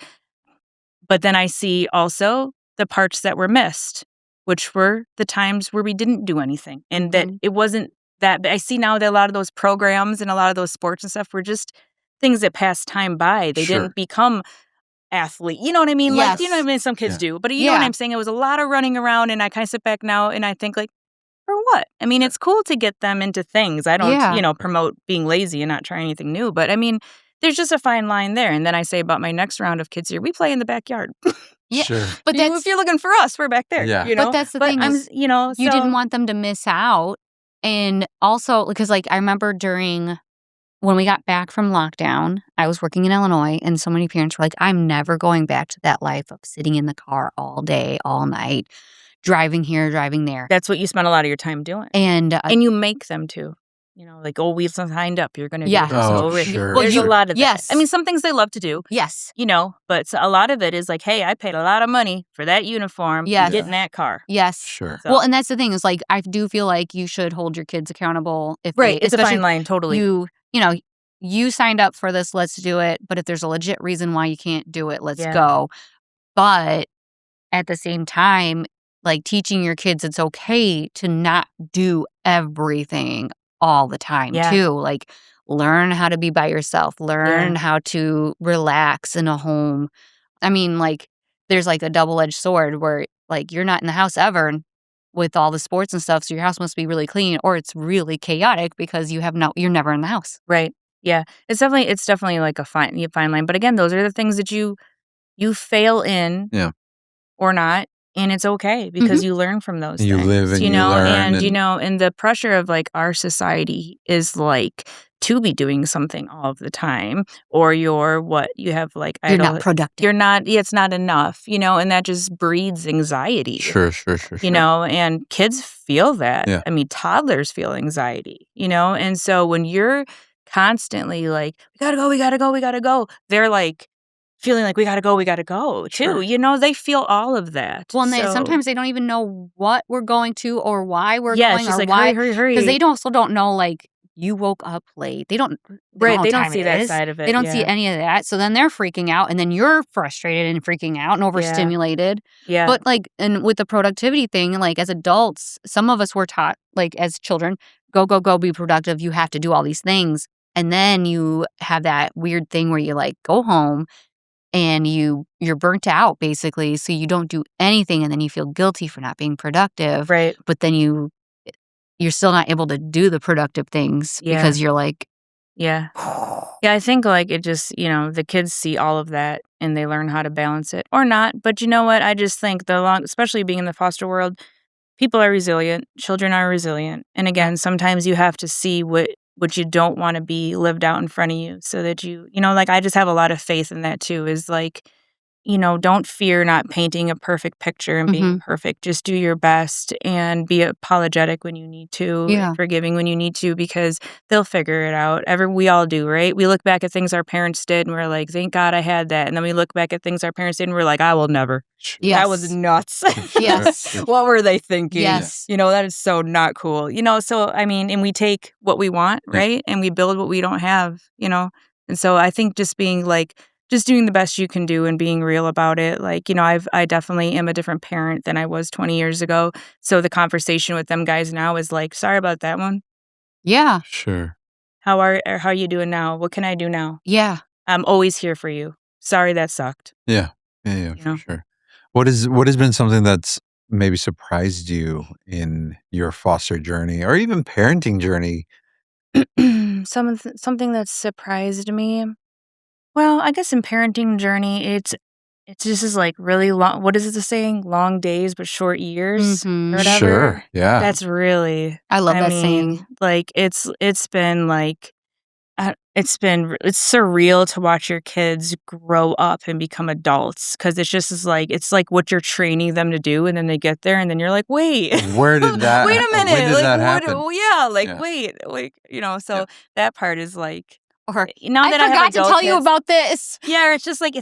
[SPEAKER 3] But then I see also the parts that were missed, which were the times where we didn't do anything, and that
[SPEAKER 4] Mhm.
[SPEAKER 3] it wasn't that. I see now that a lot of those programs and a lot of those sports and stuff were just things that passed time by. They
[SPEAKER 1] Sure.
[SPEAKER 3] didn't become athlete. You know what I mean? Like,
[SPEAKER 4] Yes.
[SPEAKER 3] Some kids
[SPEAKER 1] Yeah.
[SPEAKER 3] do, but you know what
[SPEAKER 4] Yeah.
[SPEAKER 3] I'm saying? It was a lot of running around, and I kind of sit back now and I think, like, for what? I mean, it's cool to get them into things. I don't,
[SPEAKER 4] Yeah.
[SPEAKER 3] promote being lazy and not trying anything new, but I mean, there's just a fine line there. And then I say about my next round of kids here, we play in the backyard.
[SPEAKER 4] Yeah.
[SPEAKER 1] Sure.
[SPEAKER 4] But
[SPEAKER 3] If you're looking for us, we're back there.
[SPEAKER 1] Yeah.
[SPEAKER 4] But that's the thing
[SPEAKER 3] I'm,
[SPEAKER 4] is,
[SPEAKER 3] you
[SPEAKER 4] you didn't want them to miss out. And also, because like I remember when we got back from lockdown, I was working in Illinois, and so many parents were like, I'm never going back to that life of sitting in the car all day, all night, driving here, driving there.
[SPEAKER 3] That's what you spend a lot of your time doing.
[SPEAKER 4] And
[SPEAKER 3] And you make them too. Like, oh, we've signed up. You're going to do
[SPEAKER 4] Yeah.
[SPEAKER 3] this.
[SPEAKER 1] Oh,
[SPEAKER 3] Well,
[SPEAKER 1] sure.
[SPEAKER 3] there's a lot of that.
[SPEAKER 4] Yes.
[SPEAKER 3] I mean, some things they love to do,
[SPEAKER 4] yes,
[SPEAKER 3] but a lot of it is like, hey, I paid a lot of money for that uniform.
[SPEAKER 4] Yes.
[SPEAKER 3] Get in that car.
[SPEAKER 4] yes.
[SPEAKER 1] Sure.
[SPEAKER 3] So-
[SPEAKER 4] Well, and that's the thing is like, I do feel like you should hold your kids accountable. If they,
[SPEAKER 3] Right. It's a
[SPEAKER 4] especially
[SPEAKER 3] fine line. Totally.
[SPEAKER 4] you signed up for this, let's do it. But if there's a legit reason why you can't do it, let's
[SPEAKER 3] Yeah.
[SPEAKER 4] go. But at the same time, like teaching your kids it's okay to not do everything all the time
[SPEAKER 3] Yeah.
[SPEAKER 4] too. Like learn how to be by yourself, learn how to relax in a home. I mean, like there's like a double-edged sword where like you're not in the house ever with all the sports and stuff, so your house must be really clean, or it's really chaotic because you're never in the house.
[SPEAKER 3] Right. Yeah. It's definitely like a fine line. But again, those are the things that you fail in
[SPEAKER 1] Yeah.
[SPEAKER 3] or not. And it's okay because you learn from those
[SPEAKER 1] You
[SPEAKER 3] things.
[SPEAKER 1] live and you learn
[SPEAKER 3] and,
[SPEAKER 1] and-
[SPEAKER 3] and the pressure of like our society is like to be doing something all of the time, or you have like
[SPEAKER 4] You're not productive.
[SPEAKER 3] it's not enough, and that just breeds anxiety.
[SPEAKER 1] Sure.
[SPEAKER 3] And kids feel that.
[SPEAKER 1] Yeah.
[SPEAKER 3] I mean, toddlers feel anxiety, and so when you're constantly like, we gotta go, they're like, feeling like we got to go too.
[SPEAKER 4] Sure.
[SPEAKER 3] You know, they feel all of that.
[SPEAKER 4] Well, and
[SPEAKER 3] So,
[SPEAKER 4] sometimes they don't even know what we're going to or why we're
[SPEAKER 3] yeah,
[SPEAKER 4] going
[SPEAKER 3] it's just
[SPEAKER 4] or
[SPEAKER 3] like,
[SPEAKER 4] why.
[SPEAKER 3] hurry.
[SPEAKER 4] Because they also don't know, like, you woke up late. They don't know
[SPEAKER 3] Right,
[SPEAKER 4] what
[SPEAKER 3] they don't
[SPEAKER 4] time
[SPEAKER 3] see
[SPEAKER 4] it
[SPEAKER 3] that
[SPEAKER 4] is.
[SPEAKER 3] side of it.
[SPEAKER 4] They don't see
[SPEAKER 3] Yeah.
[SPEAKER 4] any of that. So then they're freaking out, and then you're frustrated and freaking out and overstimulated.
[SPEAKER 3] Yeah.
[SPEAKER 4] But, like, and with the productivity thing, like, as adults, some of us were taught, like, as children, go, be productive. You have to do all these things. And then you have that weird thing where you, like, go home and you're burnt out, basically, so you don't do anything, and then you feel guilty for not being productive.
[SPEAKER 3] Right.
[SPEAKER 4] But then you're still not able to do the productive things
[SPEAKER 3] Yeah.
[SPEAKER 4] because you're like,
[SPEAKER 3] Yeah. Yeah, I think like it just, the kids see all of that and they learn how to balance it or not. But you know what? I just think especially being in the foster world, people are resilient, children are resilient. And again, sometimes you have to see what you don't want to be lived out in front of you so that like I just have a lot of faith in that too, is like, don't fear not painting a perfect picture and being perfect. Just do your best and be apologetic when you need to,
[SPEAKER 4] Yeah.
[SPEAKER 3] forgiving when you need to, because they'll figure it out. We all do, right? We look back at things our parents did and we're like, thank God I had that. And then we look back at things our parents did and we're like, I will never.
[SPEAKER 4] Yes.
[SPEAKER 3] That was nuts.
[SPEAKER 4] Yes.
[SPEAKER 3] What were they thinking?
[SPEAKER 4] Yes.
[SPEAKER 3] That is so not cool. So, I mean, and we take what we want, right? And we build what we don't have, And so I think just being like, just doing the best you can do and being real about it. Like, I definitely am a different parent than I was 20 years ago. So the conversation with them guys now is like, sorry about that one.
[SPEAKER 4] Yeah.
[SPEAKER 1] Sure.
[SPEAKER 3] How are you doing now? What can I do now?
[SPEAKER 4] Yeah.
[SPEAKER 3] I'm always here for you. Sorry that sucked.
[SPEAKER 1] Yeah, for sure. What has been something that's maybe surprised you in your foster journey or even parenting journey?
[SPEAKER 3] Something that surprised me. Well, I guess in parenting journey, it's just is like really long. What is the saying? Long days but short years, or whatever.
[SPEAKER 1] Sure. Yeah.
[SPEAKER 3] That's really.
[SPEAKER 4] I love that
[SPEAKER 3] mean,
[SPEAKER 4] saying.
[SPEAKER 3] Like it's been like. It's surreal to watch your kids grow up and become adults, because it's just it's like what you're training them to do, and then they get there and then you're like, wait,
[SPEAKER 1] Where did that
[SPEAKER 3] wait a minute,
[SPEAKER 1] when did
[SPEAKER 3] like
[SPEAKER 1] that
[SPEAKER 3] what?
[SPEAKER 1] happen?
[SPEAKER 3] Yeah. Wait, like so that part is like, or now
[SPEAKER 4] I
[SPEAKER 3] that I have
[SPEAKER 4] forgot to
[SPEAKER 3] adult
[SPEAKER 4] tell you
[SPEAKER 3] kids-
[SPEAKER 4] about this.
[SPEAKER 3] Yeah, it's just like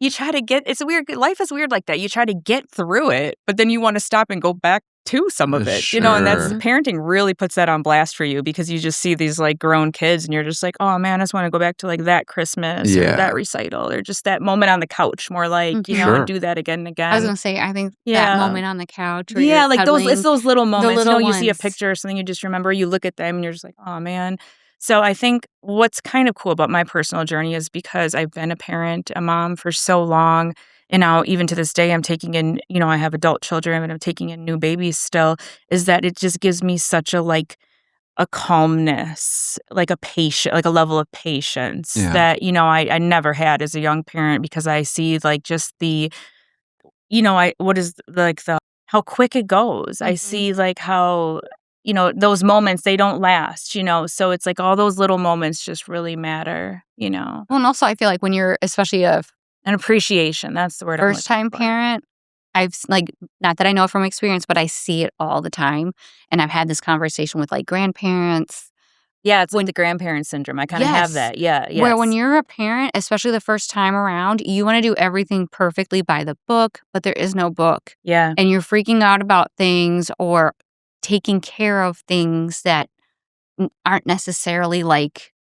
[SPEAKER 3] you try to get. It's weird. Life is weird like that. You try to get through it, but then you want to stop and go back to some of it, and that's
[SPEAKER 1] Sure.
[SPEAKER 3] parenting really puts that on blast for you, because you just see these like grown kids and you're just like, oh man, I just want to go back to like that Christmas or that recital or just that moment on the couch, more like,
[SPEAKER 1] Sure.
[SPEAKER 3] and do that again and again.
[SPEAKER 4] I was going to say, I think
[SPEAKER 3] Yeah.
[SPEAKER 4] that moment on the couch where
[SPEAKER 3] Yeah,
[SPEAKER 4] you're
[SPEAKER 3] like
[SPEAKER 4] cuddling,
[SPEAKER 3] it's those little moments.
[SPEAKER 4] little
[SPEAKER 3] You see a
[SPEAKER 4] ones.
[SPEAKER 3] picture or something, you just remember, you look at them and you're just like, oh man. So I think what's kind of cool about my personal journey is because I've been a parent, a mom for so long, and now even to this day I'm taking in, I have adult children and I'm taking in new babies still, is that it just gives me such a calmness, like a patient, like a level of patience that, I never had as a young parent, because I see like just what is like how quick it goes. I see like how, those moments, they don't last, so it's like all those little moments just really matter,
[SPEAKER 4] Well, and also I feel like when you're, especially a
[SPEAKER 3] and appreciation, that's the word.
[SPEAKER 4] first-time parent, I've like, not that I know from experience, but I see it all the time. And I've had this conversation with like grandparents.
[SPEAKER 3] Yeah, it's like the grandparent syndrome. I kind of have that. Yeah. Yes.
[SPEAKER 4] Where when you're a parent, especially the first time around, you want to do everything perfectly by the book, but there is no book.
[SPEAKER 3] Yeah.
[SPEAKER 4] And you're freaking out about things or taking care of things that aren't necessarily like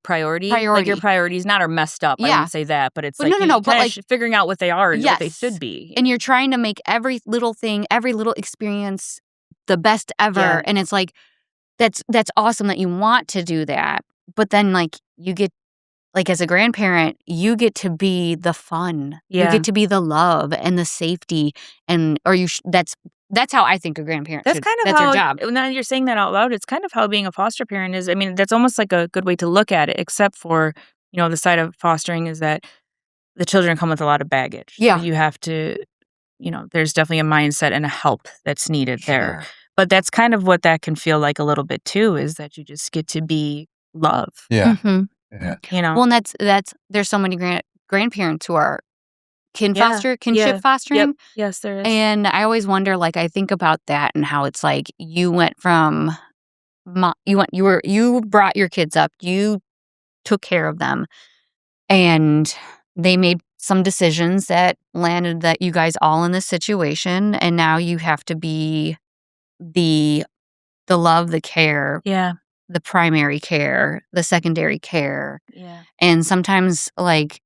[SPEAKER 3] priority. Like your priorities not are messed up. I
[SPEAKER 4] Yeah.
[SPEAKER 3] wouldn't say that, but it's
[SPEAKER 4] But
[SPEAKER 3] like
[SPEAKER 4] no, but like
[SPEAKER 3] figuring out what they are and what they
[SPEAKER 4] Yes.
[SPEAKER 3] should be.
[SPEAKER 4] and you're trying to make every little thing, every little experience the best ever.
[SPEAKER 3] Yeah.
[SPEAKER 4] And it's like, that's awesome that you want to do that. But then like you get, like as a grandparent, you get to be the fun.
[SPEAKER 3] Yeah.
[SPEAKER 4] You get to be the love and the safety. And, or that's how I think a grandparent
[SPEAKER 3] That's
[SPEAKER 4] should.
[SPEAKER 3] kind of
[SPEAKER 4] That's
[SPEAKER 3] how,
[SPEAKER 4] your job.
[SPEAKER 3] now you're saying that out loud, it's kind of how being a foster parent is. I mean, that's almost like a good way to look at it, except for, the side of fostering is that the children come with a lot of baggage.
[SPEAKER 4] Yeah.
[SPEAKER 3] So you have to, there's definitely a mindset and a help that's needed there. But that's kind of what that can feel like a little bit too, is that you just get to be love.
[SPEAKER 1] Yeah.
[SPEAKER 4] Mhm.
[SPEAKER 1] Yeah.
[SPEAKER 4] Well, and that's there's so many grandparents who are kinship
[SPEAKER 3] Yeah.
[SPEAKER 4] fostering.
[SPEAKER 3] Yep. Yes, there is.
[SPEAKER 4] And I always wonder, like, I think about that and how it's like you went from you brought your kids up, you took care of them, and they made some decisions that landed that you guys all in this situation, and now you have to be the love, the care,
[SPEAKER 3] Yeah.
[SPEAKER 4] the primary care, the secondary care.
[SPEAKER 3] Yeah.
[SPEAKER 4] And sometimes, like,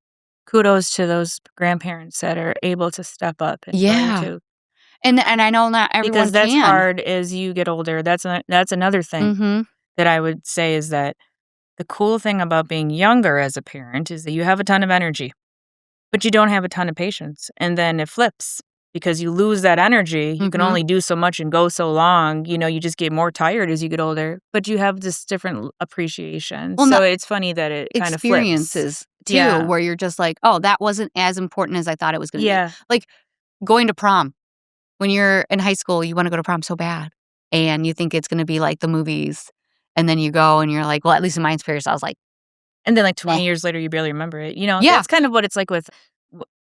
[SPEAKER 3] Kudos to those grandparents that are able to step up and learn
[SPEAKER 4] yeah.
[SPEAKER 3] to.
[SPEAKER 4] And I know not everyone
[SPEAKER 3] Because that's
[SPEAKER 4] can.
[SPEAKER 3] hard as you get older. That's another thing
[SPEAKER 4] Mm-hmm.
[SPEAKER 3] that I would say is that the cool thing about being younger as a parent is that you have a ton of energy, but you don't have a ton of patience. And then it flips because you lose that energy. You can
[SPEAKER 4] Mhm.
[SPEAKER 3] only do so much and go so long. You just get more tired as you get older, but you have this different appreciation.
[SPEAKER 4] Well,
[SPEAKER 3] So
[SPEAKER 4] no-
[SPEAKER 3] it's funny that it kind of flips.
[SPEAKER 4] Experiences too,
[SPEAKER 3] Yeah.
[SPEAKER 4] where you're just like, oh, that wasn't as important as I thought it was going to be.
[SPEAKER 3] Yeah.
[SPEAKER 4] Like going to prom. When you're in high school, you want to go to prom so bad, and you think it's going to be like the movies, and then you go and you're like, well, at least in my experience, I was like,
[SPEAKER 3] And then, like, 20
[SPEAKER 4] meh.
[SPEAKER 3] years later, you barely remember it.
[SPEAKER 4] Yeah.
[SPEAKER 3] That's kind of what it's like with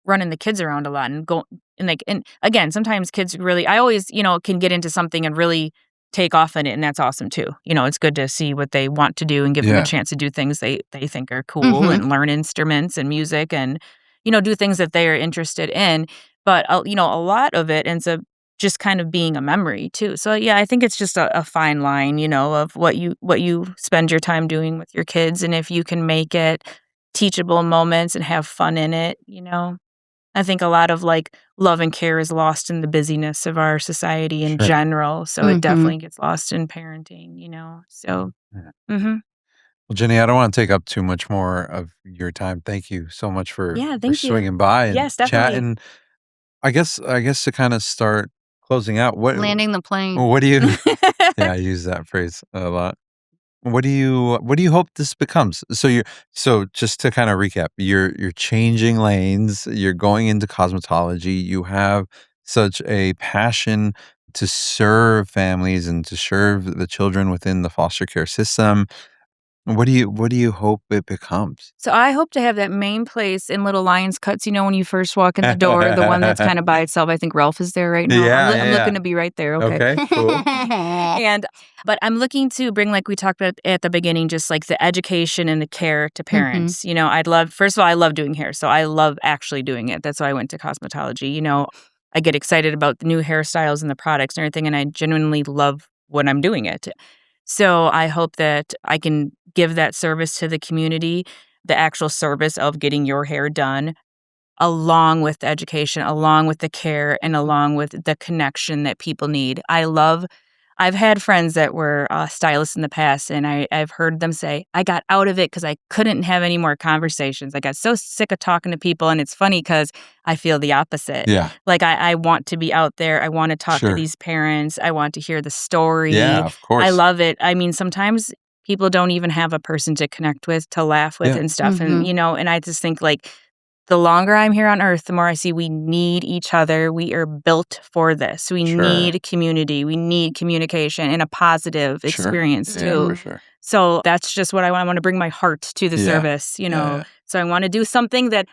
[SPEAKER 3] running the kids around a lot and and again, sometimes kids really, I always, can get into something and really take off in it, and that's awesome too. It's good to see what they want to do and give them
[SPEAKER 1] Yeah.
[SPEAKER 3] a chance to do things they think are cool
[SPEAKER 4] Mhm.
[SPEAKER 3] and learn instruments and music and, do things that they are interested in. But, a lot of it ends up just kind of being a memory too. So yeah, I think it's just a fine line, of what you spend your time doing with your kids, and if you can make it teachable moments and have fun in it. I think a lot of like love and care is lost in the busyness of our society in
[SPEAKER 1] Sure.
[SPEAKER 3] general. So
[SPEAKER 4] Mhm.
[SPEAKER 3] it definitely gets lost in parenting. So.
[SPEAKER 1] Yeah.
[SPEAKER 3] Mhm.
[SPEAKER 1] Well, Jenny, I don't want to take up too much more of your time. Thank you so much for
[SPEAKER 3] Yeah, thank you.
[SPEAKER 1] swinging by and
[SPEAKER 3] Yes, definitely.
[SPEAKER 1] chatting. I guess to kind of start closing out,
[SPEAKER 4] Landing the plane.
[SPEAKER 1] what do you yeah, I use that phrase a lot. What do you hope this becomes? So just to kind of recap, you're changing lanes, you're going into cosmetology, you have such a passion to serve families and to serve the children within the foster care system. What do you hope it becomes?
[SPEAKER 3] So I hope to have that main place in Little Lions Cuts, when you first walk in the door, the one that's kind of by itself. I think Ralph is there right now.
[SPEAKER 1] Yeah,
[SPEAKER 3] I'm
[SPEAKER 1] yeah,
[SPEAKER 3] looking
[SPEAKER 1] yeah.
[SPEAKER 3] to be right there. Okay.
[SPEAKER 1] Okay, cool.
[SPEAKER 3] But I'm looking to bring, like we talked about at the beginning, just like the education and the care to parents. First of all, I love doing hair. So I love actually doing it. That's why I went to cosmetology. I get excited about the new hairstyles and the products and everything, and I genuinely love when I'm doing it. So I hope that I can give that service to the community, the actual service of getting your hair done, along with the education, along with the care, and along with the connection that people need. I've had friends that were stylists in the past, and I've heard them say, I got out of it because I couldn't have any more conversations. I got so sick of talking to people, and it's funny because I feel the opposite.
[SPEAKER 1] Yeah.
[SPEAKER 3] Like, I want to be out there. I want to talk
[SPEAKER 1] Sure.
[SPEAKER 3] to these parents. I want to hear the story.
[SPEAKER 1] Yeah, of course.
[SPEAKER 3] I love it. I mean, sometimes people don't even have a person to connect with, to laugh with
[SPEAKER 1] Yeah.
[SPEAKER 3] and stuff.
[SPEAKER 4] Mhm.
[SPEAKER 3] And I just think, like, the longer I'm here on earth, the more I see we need each other. We are built for this. We
[SPEAKER 1] Sure.
[SPEAKER 3] need community. We need communication and a positive
[SPEAKER 1] Sure.
[SPEAKER 3] experience
[SPEAKER 1] Yeah,
[SPEAKER 3] too.
[SPEAKER 1] for sure.
[SPEAKER 3] So that's just what I want. I want to bring my heart to the
[SPEAKER 1] Yeah.
[SPEAKER 3] service,
[SPEAKER 1] Yeah.
[SPEAKER 3] So I want to do something that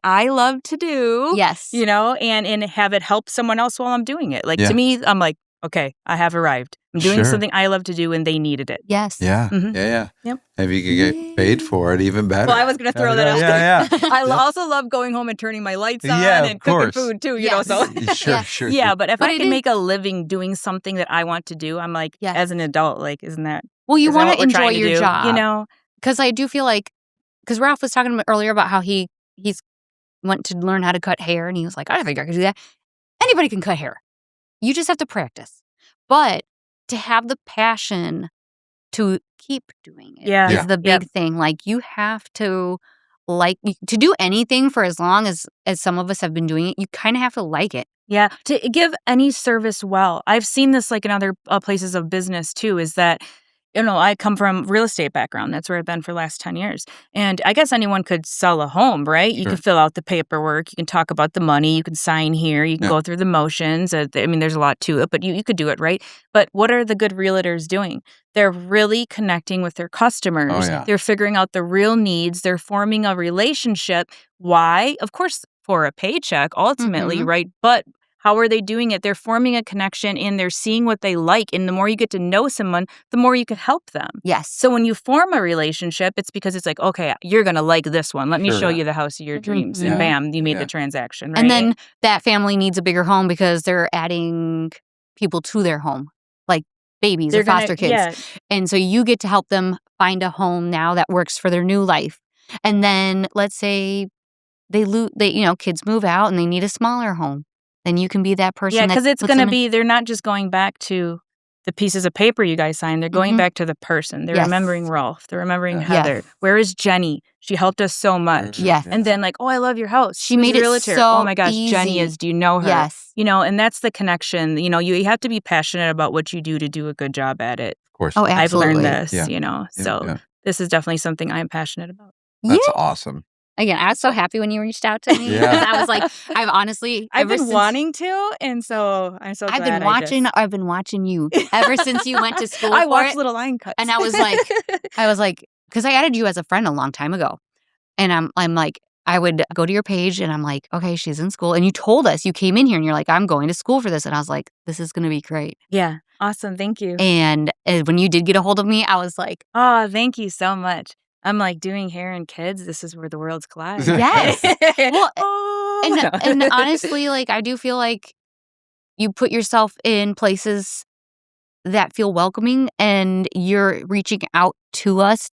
[SPEAKER 3] I love to do,
[SPEAKER 4] Yes.
[SPEAKER 3] and have it help someone else while I'm doing it. Like,
[SPEAKER 1] Yeah.
[SPEAKER 3] to me, I'm like, okay, I have arrived. I'm doing
[SPEAKER 1] Sure.
[SPEAKER 3] something I love to do, and they needed it.
[SPEAKER 4] Yes.
[SPEAKER 1] Yeah.
[SPEAKER 3] Mhm.
[SPEAKER 1] Yeah.
[SPEAKER 3] Yep.
[SPEAKER 1] If you could get paid for it, even better.
[SPEAKER 3] Well, I was going to throw that out
[SPEAKER 1] Yeah.
[SPEAKER 3] there. I
[SPEAKER 1] Yeah.
[SPEAKER 3] also love going home and turning my lights on
[SPEAKER 1] Yeah, of
[SPEAKER 3] and cooking
[SPEAKER 1] course.
[SPEAKER 3] food too,
[SPEAKER 4] Yes.
[SPEAKER 3] so.
[SPEAKER 1] Sure.
[SPEAKER 4] Yeah.
[SPEAKER 1] Sure.
[SPEAKER 3] Yeah, but if
[SPEAKER 4] But
[SPEAKER 3] I
[SPEAKER 4] it
[SPEAKER 3] can
[SPEAKER 4] is-
[SPEAKER 3] make a living doing something that I want to do, I'm like,
[SPEAKER 4] Yes.
[SPEAKER 3] as an adult, like, isn't that
[SPEAKER 4] Well, you
[SPEAKER 3] is that
[SPEAKER 4] want
[SPEAKER 3] what
[SPEAKER 4] to
[SPEAKER 3] we're
[SPEAKER 4] enjoy
[SPEAKER 3] trying to
[SPEAKER 4] your
[SPEAKER 3] do?
[SPEAKER 4] job. Because I do feel like, because Ralph was talking earlier about how he's went to learn how to cut hair, and he was like, I don't think I could do that. Anybody can cut hair. You just have to practice. But to have the passion to keep doing it
[SPEAKER 3] Yeah.
[SPEAKER 4] is
[SPEAKER 1] Yeah.
[SPEAKER 4] the big thing. Like, you have to to do anything for as long as some of us have been doing it, you kind of have to like it.
[SPEAKER 3] Yeah, to give any service well. I've seen this like in other places of business too, is that, I come from real estate background. That's where I've been for the last 10 years. And I guess anyone could sell a home, right? You
[SPEAKER 1] Sure.
[SPEAKER 3] can fill out the paperwork. You can talk about the money. You can sign here. You can
[SPEAKER 1] Yeah.
[SPEAKER 3] go through the motions. There's a lot to it, but you could do it, right? But what are the good realtors doing? They're really connecting with their customers.
[SPEAKER 1] Oh, yeah.
[SPEAKER 3] They're figuring out the real needs. They're forming a relationship. Why? Of course, for a paycheck, ultimately,
[SPEAKER 4] Mhm.
[SPEAKER 3] right? But How are they doing it? They're forming a connection and they're seeing what they like. And the more you get to know someone, the more you can help them.
[SPEAKER 4] Yes.
[SPEAKER 3] So when you form a relationship, it's because it's like, okay, you're going to like this one. Let me
[SPEAKER 1] Sure.
[SPEAKER 3] show you the house of your dreams.
[SPEAKER 4] Mhm.
[SPEAKER 3] And bam, you made
[SPEAKER 1] Yeah.
[SPEAKER 3] the transaction, right?
[SPEAKER 4] And then that family needs a bigger home because they're adding people to their home, like babies or foster kids.
[SPEAKER 3] Yeah.
[SPEAKER 4] And so you get to help them find a home now that works for their new life. And then let's say kids move out and they need a smaller home. Then you can be that person.
[SPEAKER 3] Yeah,
[SPEAKER 4] that
[SPEAKER 3] because it's
[SPEAKER 4] puts
[SPEAKER 3] going to
[SPEAKER 4] them in-
[SPEAKER 3] be, they're not just going back to the pieces of paper you guys signed. They're going
[SPEAKER 4] Mhm.
[SPEAKER 3] back to the person. They're
[SPEAKER 4] Yes.
[SPEAKER 3] remembering Ralph. They're remembering
[SPEAKER 1] Yeah.
[SPEAKER 3] Heather.
[SPEAKER 4] Yes.
[SPEAKER 3] Where is Jenny? She helped us so much.
[SPEAKER 4] Yes.
[SPEAKER 3] And then like, oh, I love your house.
[SPEAKER 4] She
[SPEAKER 3] Who's
[SPEAKER 4] made
[SPEAKER 3] a
[SPEAKER 4] it
[SPEAKER 3] realtor?
[SPEAKER 4] so
[SPEAKER 3] Oh my gosh, Jenny
[SPEAKER 4] easy.
[SPEAKER 3] is. Do you know her?
[SPEAKER 4] Yes.
[SPEAKER 3] And that's the connection. You have to be passionate about what you do to do a good job at it.
[SPEAKER 1] Of course.
[SPEAKER 4] Oh,
[SPEAKER 3] I've learned
[SPEAKER 4] absolutely.
[SPEAKER 3] this,
[SPEAKER 1] Yeah.
[SPEAKER 3] So
[SPEAKER 1] Yeah.
[SPEAKER 3] this is definitely something I'm passionate about.
[SPEAKER 1] That's
[SPEAKER 4] Yeah.
[SPEAKER 1] awesome.
[SPEAKER 4] Again, I was so happy when you reached out to me.
[SPEAKER 1] Yeah.
[SPEAKER 4] Because I was like, I've honestly,
[SPEAKER 3] I've
[SPEAKER 4] ever
[SPEAKER 3] been
[SPEAKER 4] since-
[SPEAKER 3] wanting to, and so I'm so
[SPEAKER 4] I've
[SPEAKER 3] glad
[SPEAKER 4] been watching. I've been watching you ever since you went to school.
[SPEAKER 3] I
[SPEAKER 4] for
[SPEAKER 3] watched
[SPEAKER 4] it.
[SPEAKER 3] Little Line Cuts.
[SPEAKER 4] And I was like, because I added you as a friend a long time ago, and I'm like, I would go to your page and I'm like, okay, she's in school, and you told us you came in here and you're like, I'm going to school for this, and I was like, this is gonna be great.
[SPEAKER 3] Yeah. Awesome. Thank you.
[SPEAKER 4] And when you did get a hold of me, I was like,
[SPEAKER 3] Oh, thank you so much. I'm like doing hair and kids. This is where the worlds collide.
[SPEAKER 4] Yes. Well,
[SPEAKER 3] Oh.
[SPEAKER 4] and honestly, like I do feel like you put yourself in places that feel welcoming, and you're reaching out to us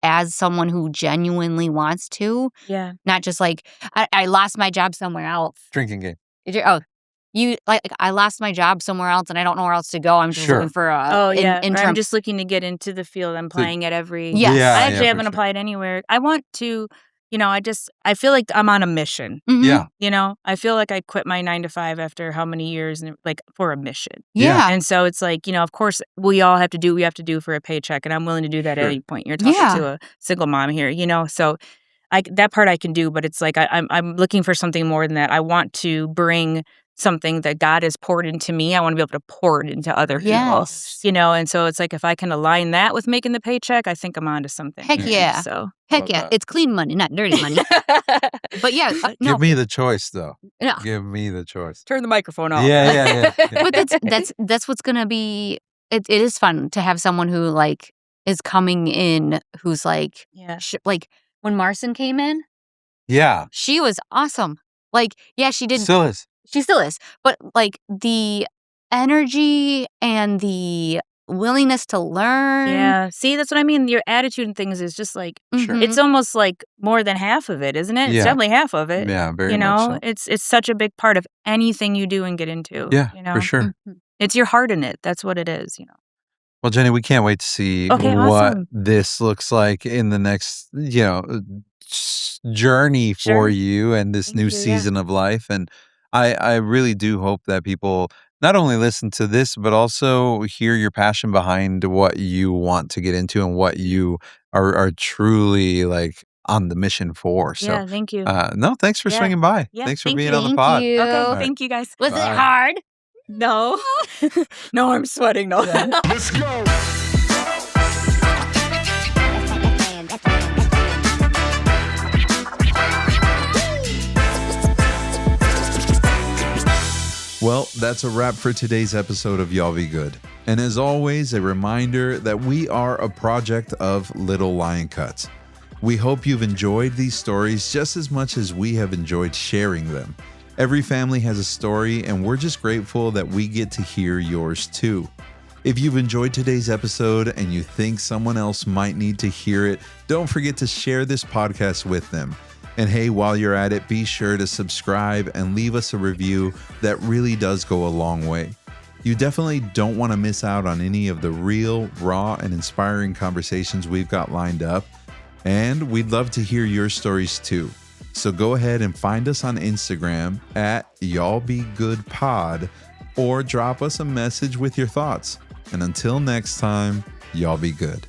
[SPEAKER 4] as someone who genuinely wants to,
[SPEAKER 3] Yeah.
[SPEAKER 4] not just like I lost my job somewhere else.
[SPEAKER 1] Drinking game.
[SPEAKER 4] I lost my job somewhere else and I don't know where else to go. I'm just
[SPEAKER 1] Sure.
[SPEAKER 4] looking for
[SPEAKER 3] Oh, yeah. Or
[SPEAKER 4] interim.
[SPEAKER 3] I'm just looking to get into the field. I'm applying at every.
[SPEAKER 4] Yes.
[SPEAKER 1] Yeah,
[SPEAKER 3] I actually
[SPEAKER 1] for
[SPEAKER 3] haven't
[SPEAKER 1] sure.
[SPEAKER 3] applied anywhere. I want to, I feel like I'm on a mission.
[SPEAKER 4] Mhm.
[SPEAKER 1] Yeah.
[SPEAKER 3] I feel like I quit my 9 to 5 after how many years, and like for a mission.
[SPEAKER 4] Yeah.
[SPEAKER 3] And so it's like, of course, we all have to do what we have to do for a paycheck, and I'm willing to do that at
[SPEAKER 1] Sure.
[SPEAKER 3] any point. You're talking
[SPEAKER 4] Yeah.
[SPEAKER 3] to a single mom here, so that part I can do, but it's like I'm looking for something more than that. I want to bring something that God has poured into me. I want to be able to pour it into other
[SPEAKER 4] Yes.
[SPEAKER 3] people, and so it's like if I can align that with making the paycheck, I think I'm onto something.
[SPEAKER 4] Heck
[SPEAKER 3] here.
[SPEAKER 4] yeah.
[SPEAKER 3] So
[SPEAKER 4] Heck
[SPEAKER 1] Love
[SPEAKER 4] yeah.
[SPEAKER 1] that.
[SPEAKER 4] It's clean money, not dirty money. But yeah, no.
[SPEAKER 1] Give me the choice, though.
[SPEAKER 4] Yeah.
[SPEAKER 1] Give me the choice.
[SPEAKER 3] turn the microphone off.
[SPEAKER 1] Yeah.
[SPEAKER 4] But that's what's gonna be. It is fun to have someone who like is coming in who's like
[SPEAKER 3] Yeah.
[SPEAKER 4] like when Marcin came in,
[SPEAKER 1] Yeah.
[SPEAKER 4] she was awesome. Like yeah, she did.
[SPEAKER 1] Still is.
[SPEAKER 4] She still is. But like the energy and the willingness to learn.
[SPEAKER 3] Yeah. See, that's what I mean. Your attitude and things is just like
[SPEAKER 1] Sure.
[SPEAKER 4] Mhm.
[SPEAKER 3] it's almost like more than half of it, isn't it?
[SPEAKER 1] Yeah.
[SPEAKER 3] It's definitely half of it.
[SPEAKER 1] Yeah, very much so.
[SPEAKER 3] It's such a big part of anything you do and get into.
[SPEAKER 1] Yeah, for sure.
[SPEAKER 4] Mhm.
[SPEAKER 3] It's your heart in it. That's what it is.
[SPEAKER 1] Well, Jenny, we can't wait to see
[SPEAKER 3] Okay,
[SPEAKER 1] what
[SPEAKER 3] awesome.
[SPEAKER 1] this looks like in the next, journey for
[SPEAKER 3] Sure.
[SPEAKER 1] you and this
[SPEAKER 3] Thank
[SPEAKER 1] new
[SPEAKER 3] you, yeah.
[SPEAKER 1] season of life. And I really do hope that people not only listen to this, but also hear your passion behind what you want to get into and what you are truly like on the mission for. So,
[SPEAKER 3] Yeah. Thank you.
[SPEAKER 1] no, thanks for
[SPEAKER 3] Yeah.
[SPEAKER 1] swinging by.
[SPEAKER 3] Yeah,
[SPEAKER 1] Thanks for
[SPEAKER 3] thank
[SPEAKER 1] being
[SPEAKER 3] you.
[SPEAKER 1] on the
[SPEAKER 4] Thank
[SPEAKER 1] pod.
[SPEAKER 4] you.
[SPEAKER 3] Okay.
[SPEAKER 1] right.
[SPEAKER 3] Thank you guys.
[SPEAKER 4] Was
[SPEAKER 1] Bye.
[SPEAKER 4] it hard?
[SPEAKER 3] No. No, I'm sweating. No.
[SPEAKER 2] Let's go.
[SPEAKER 1] Well, that's a wrap for today's episode of Y'all Be Good. And as always, a reminder that we are a project of Little Lion Cuts. We hope you've enjoyed these stories just as much as we have enjoyed sharing them. Every family has a story, and we're just grateful that we get to hear yours too. If you've enjoyed today's episode and you think someone else might need to hear it, don't forget to share this podcast with them. And hey, while you're at it, be sure to subscribe and leave us a review. That really does go a long way. You definitely don't want to miss out on any of the real, raw, and inspiring conversations we've got lined up. And we'd love to hear your stories too. So go ahead and find us on Instagram at Y'all Be Good Pod, or drop us a message with your thoughts. And until next time, y'all be good.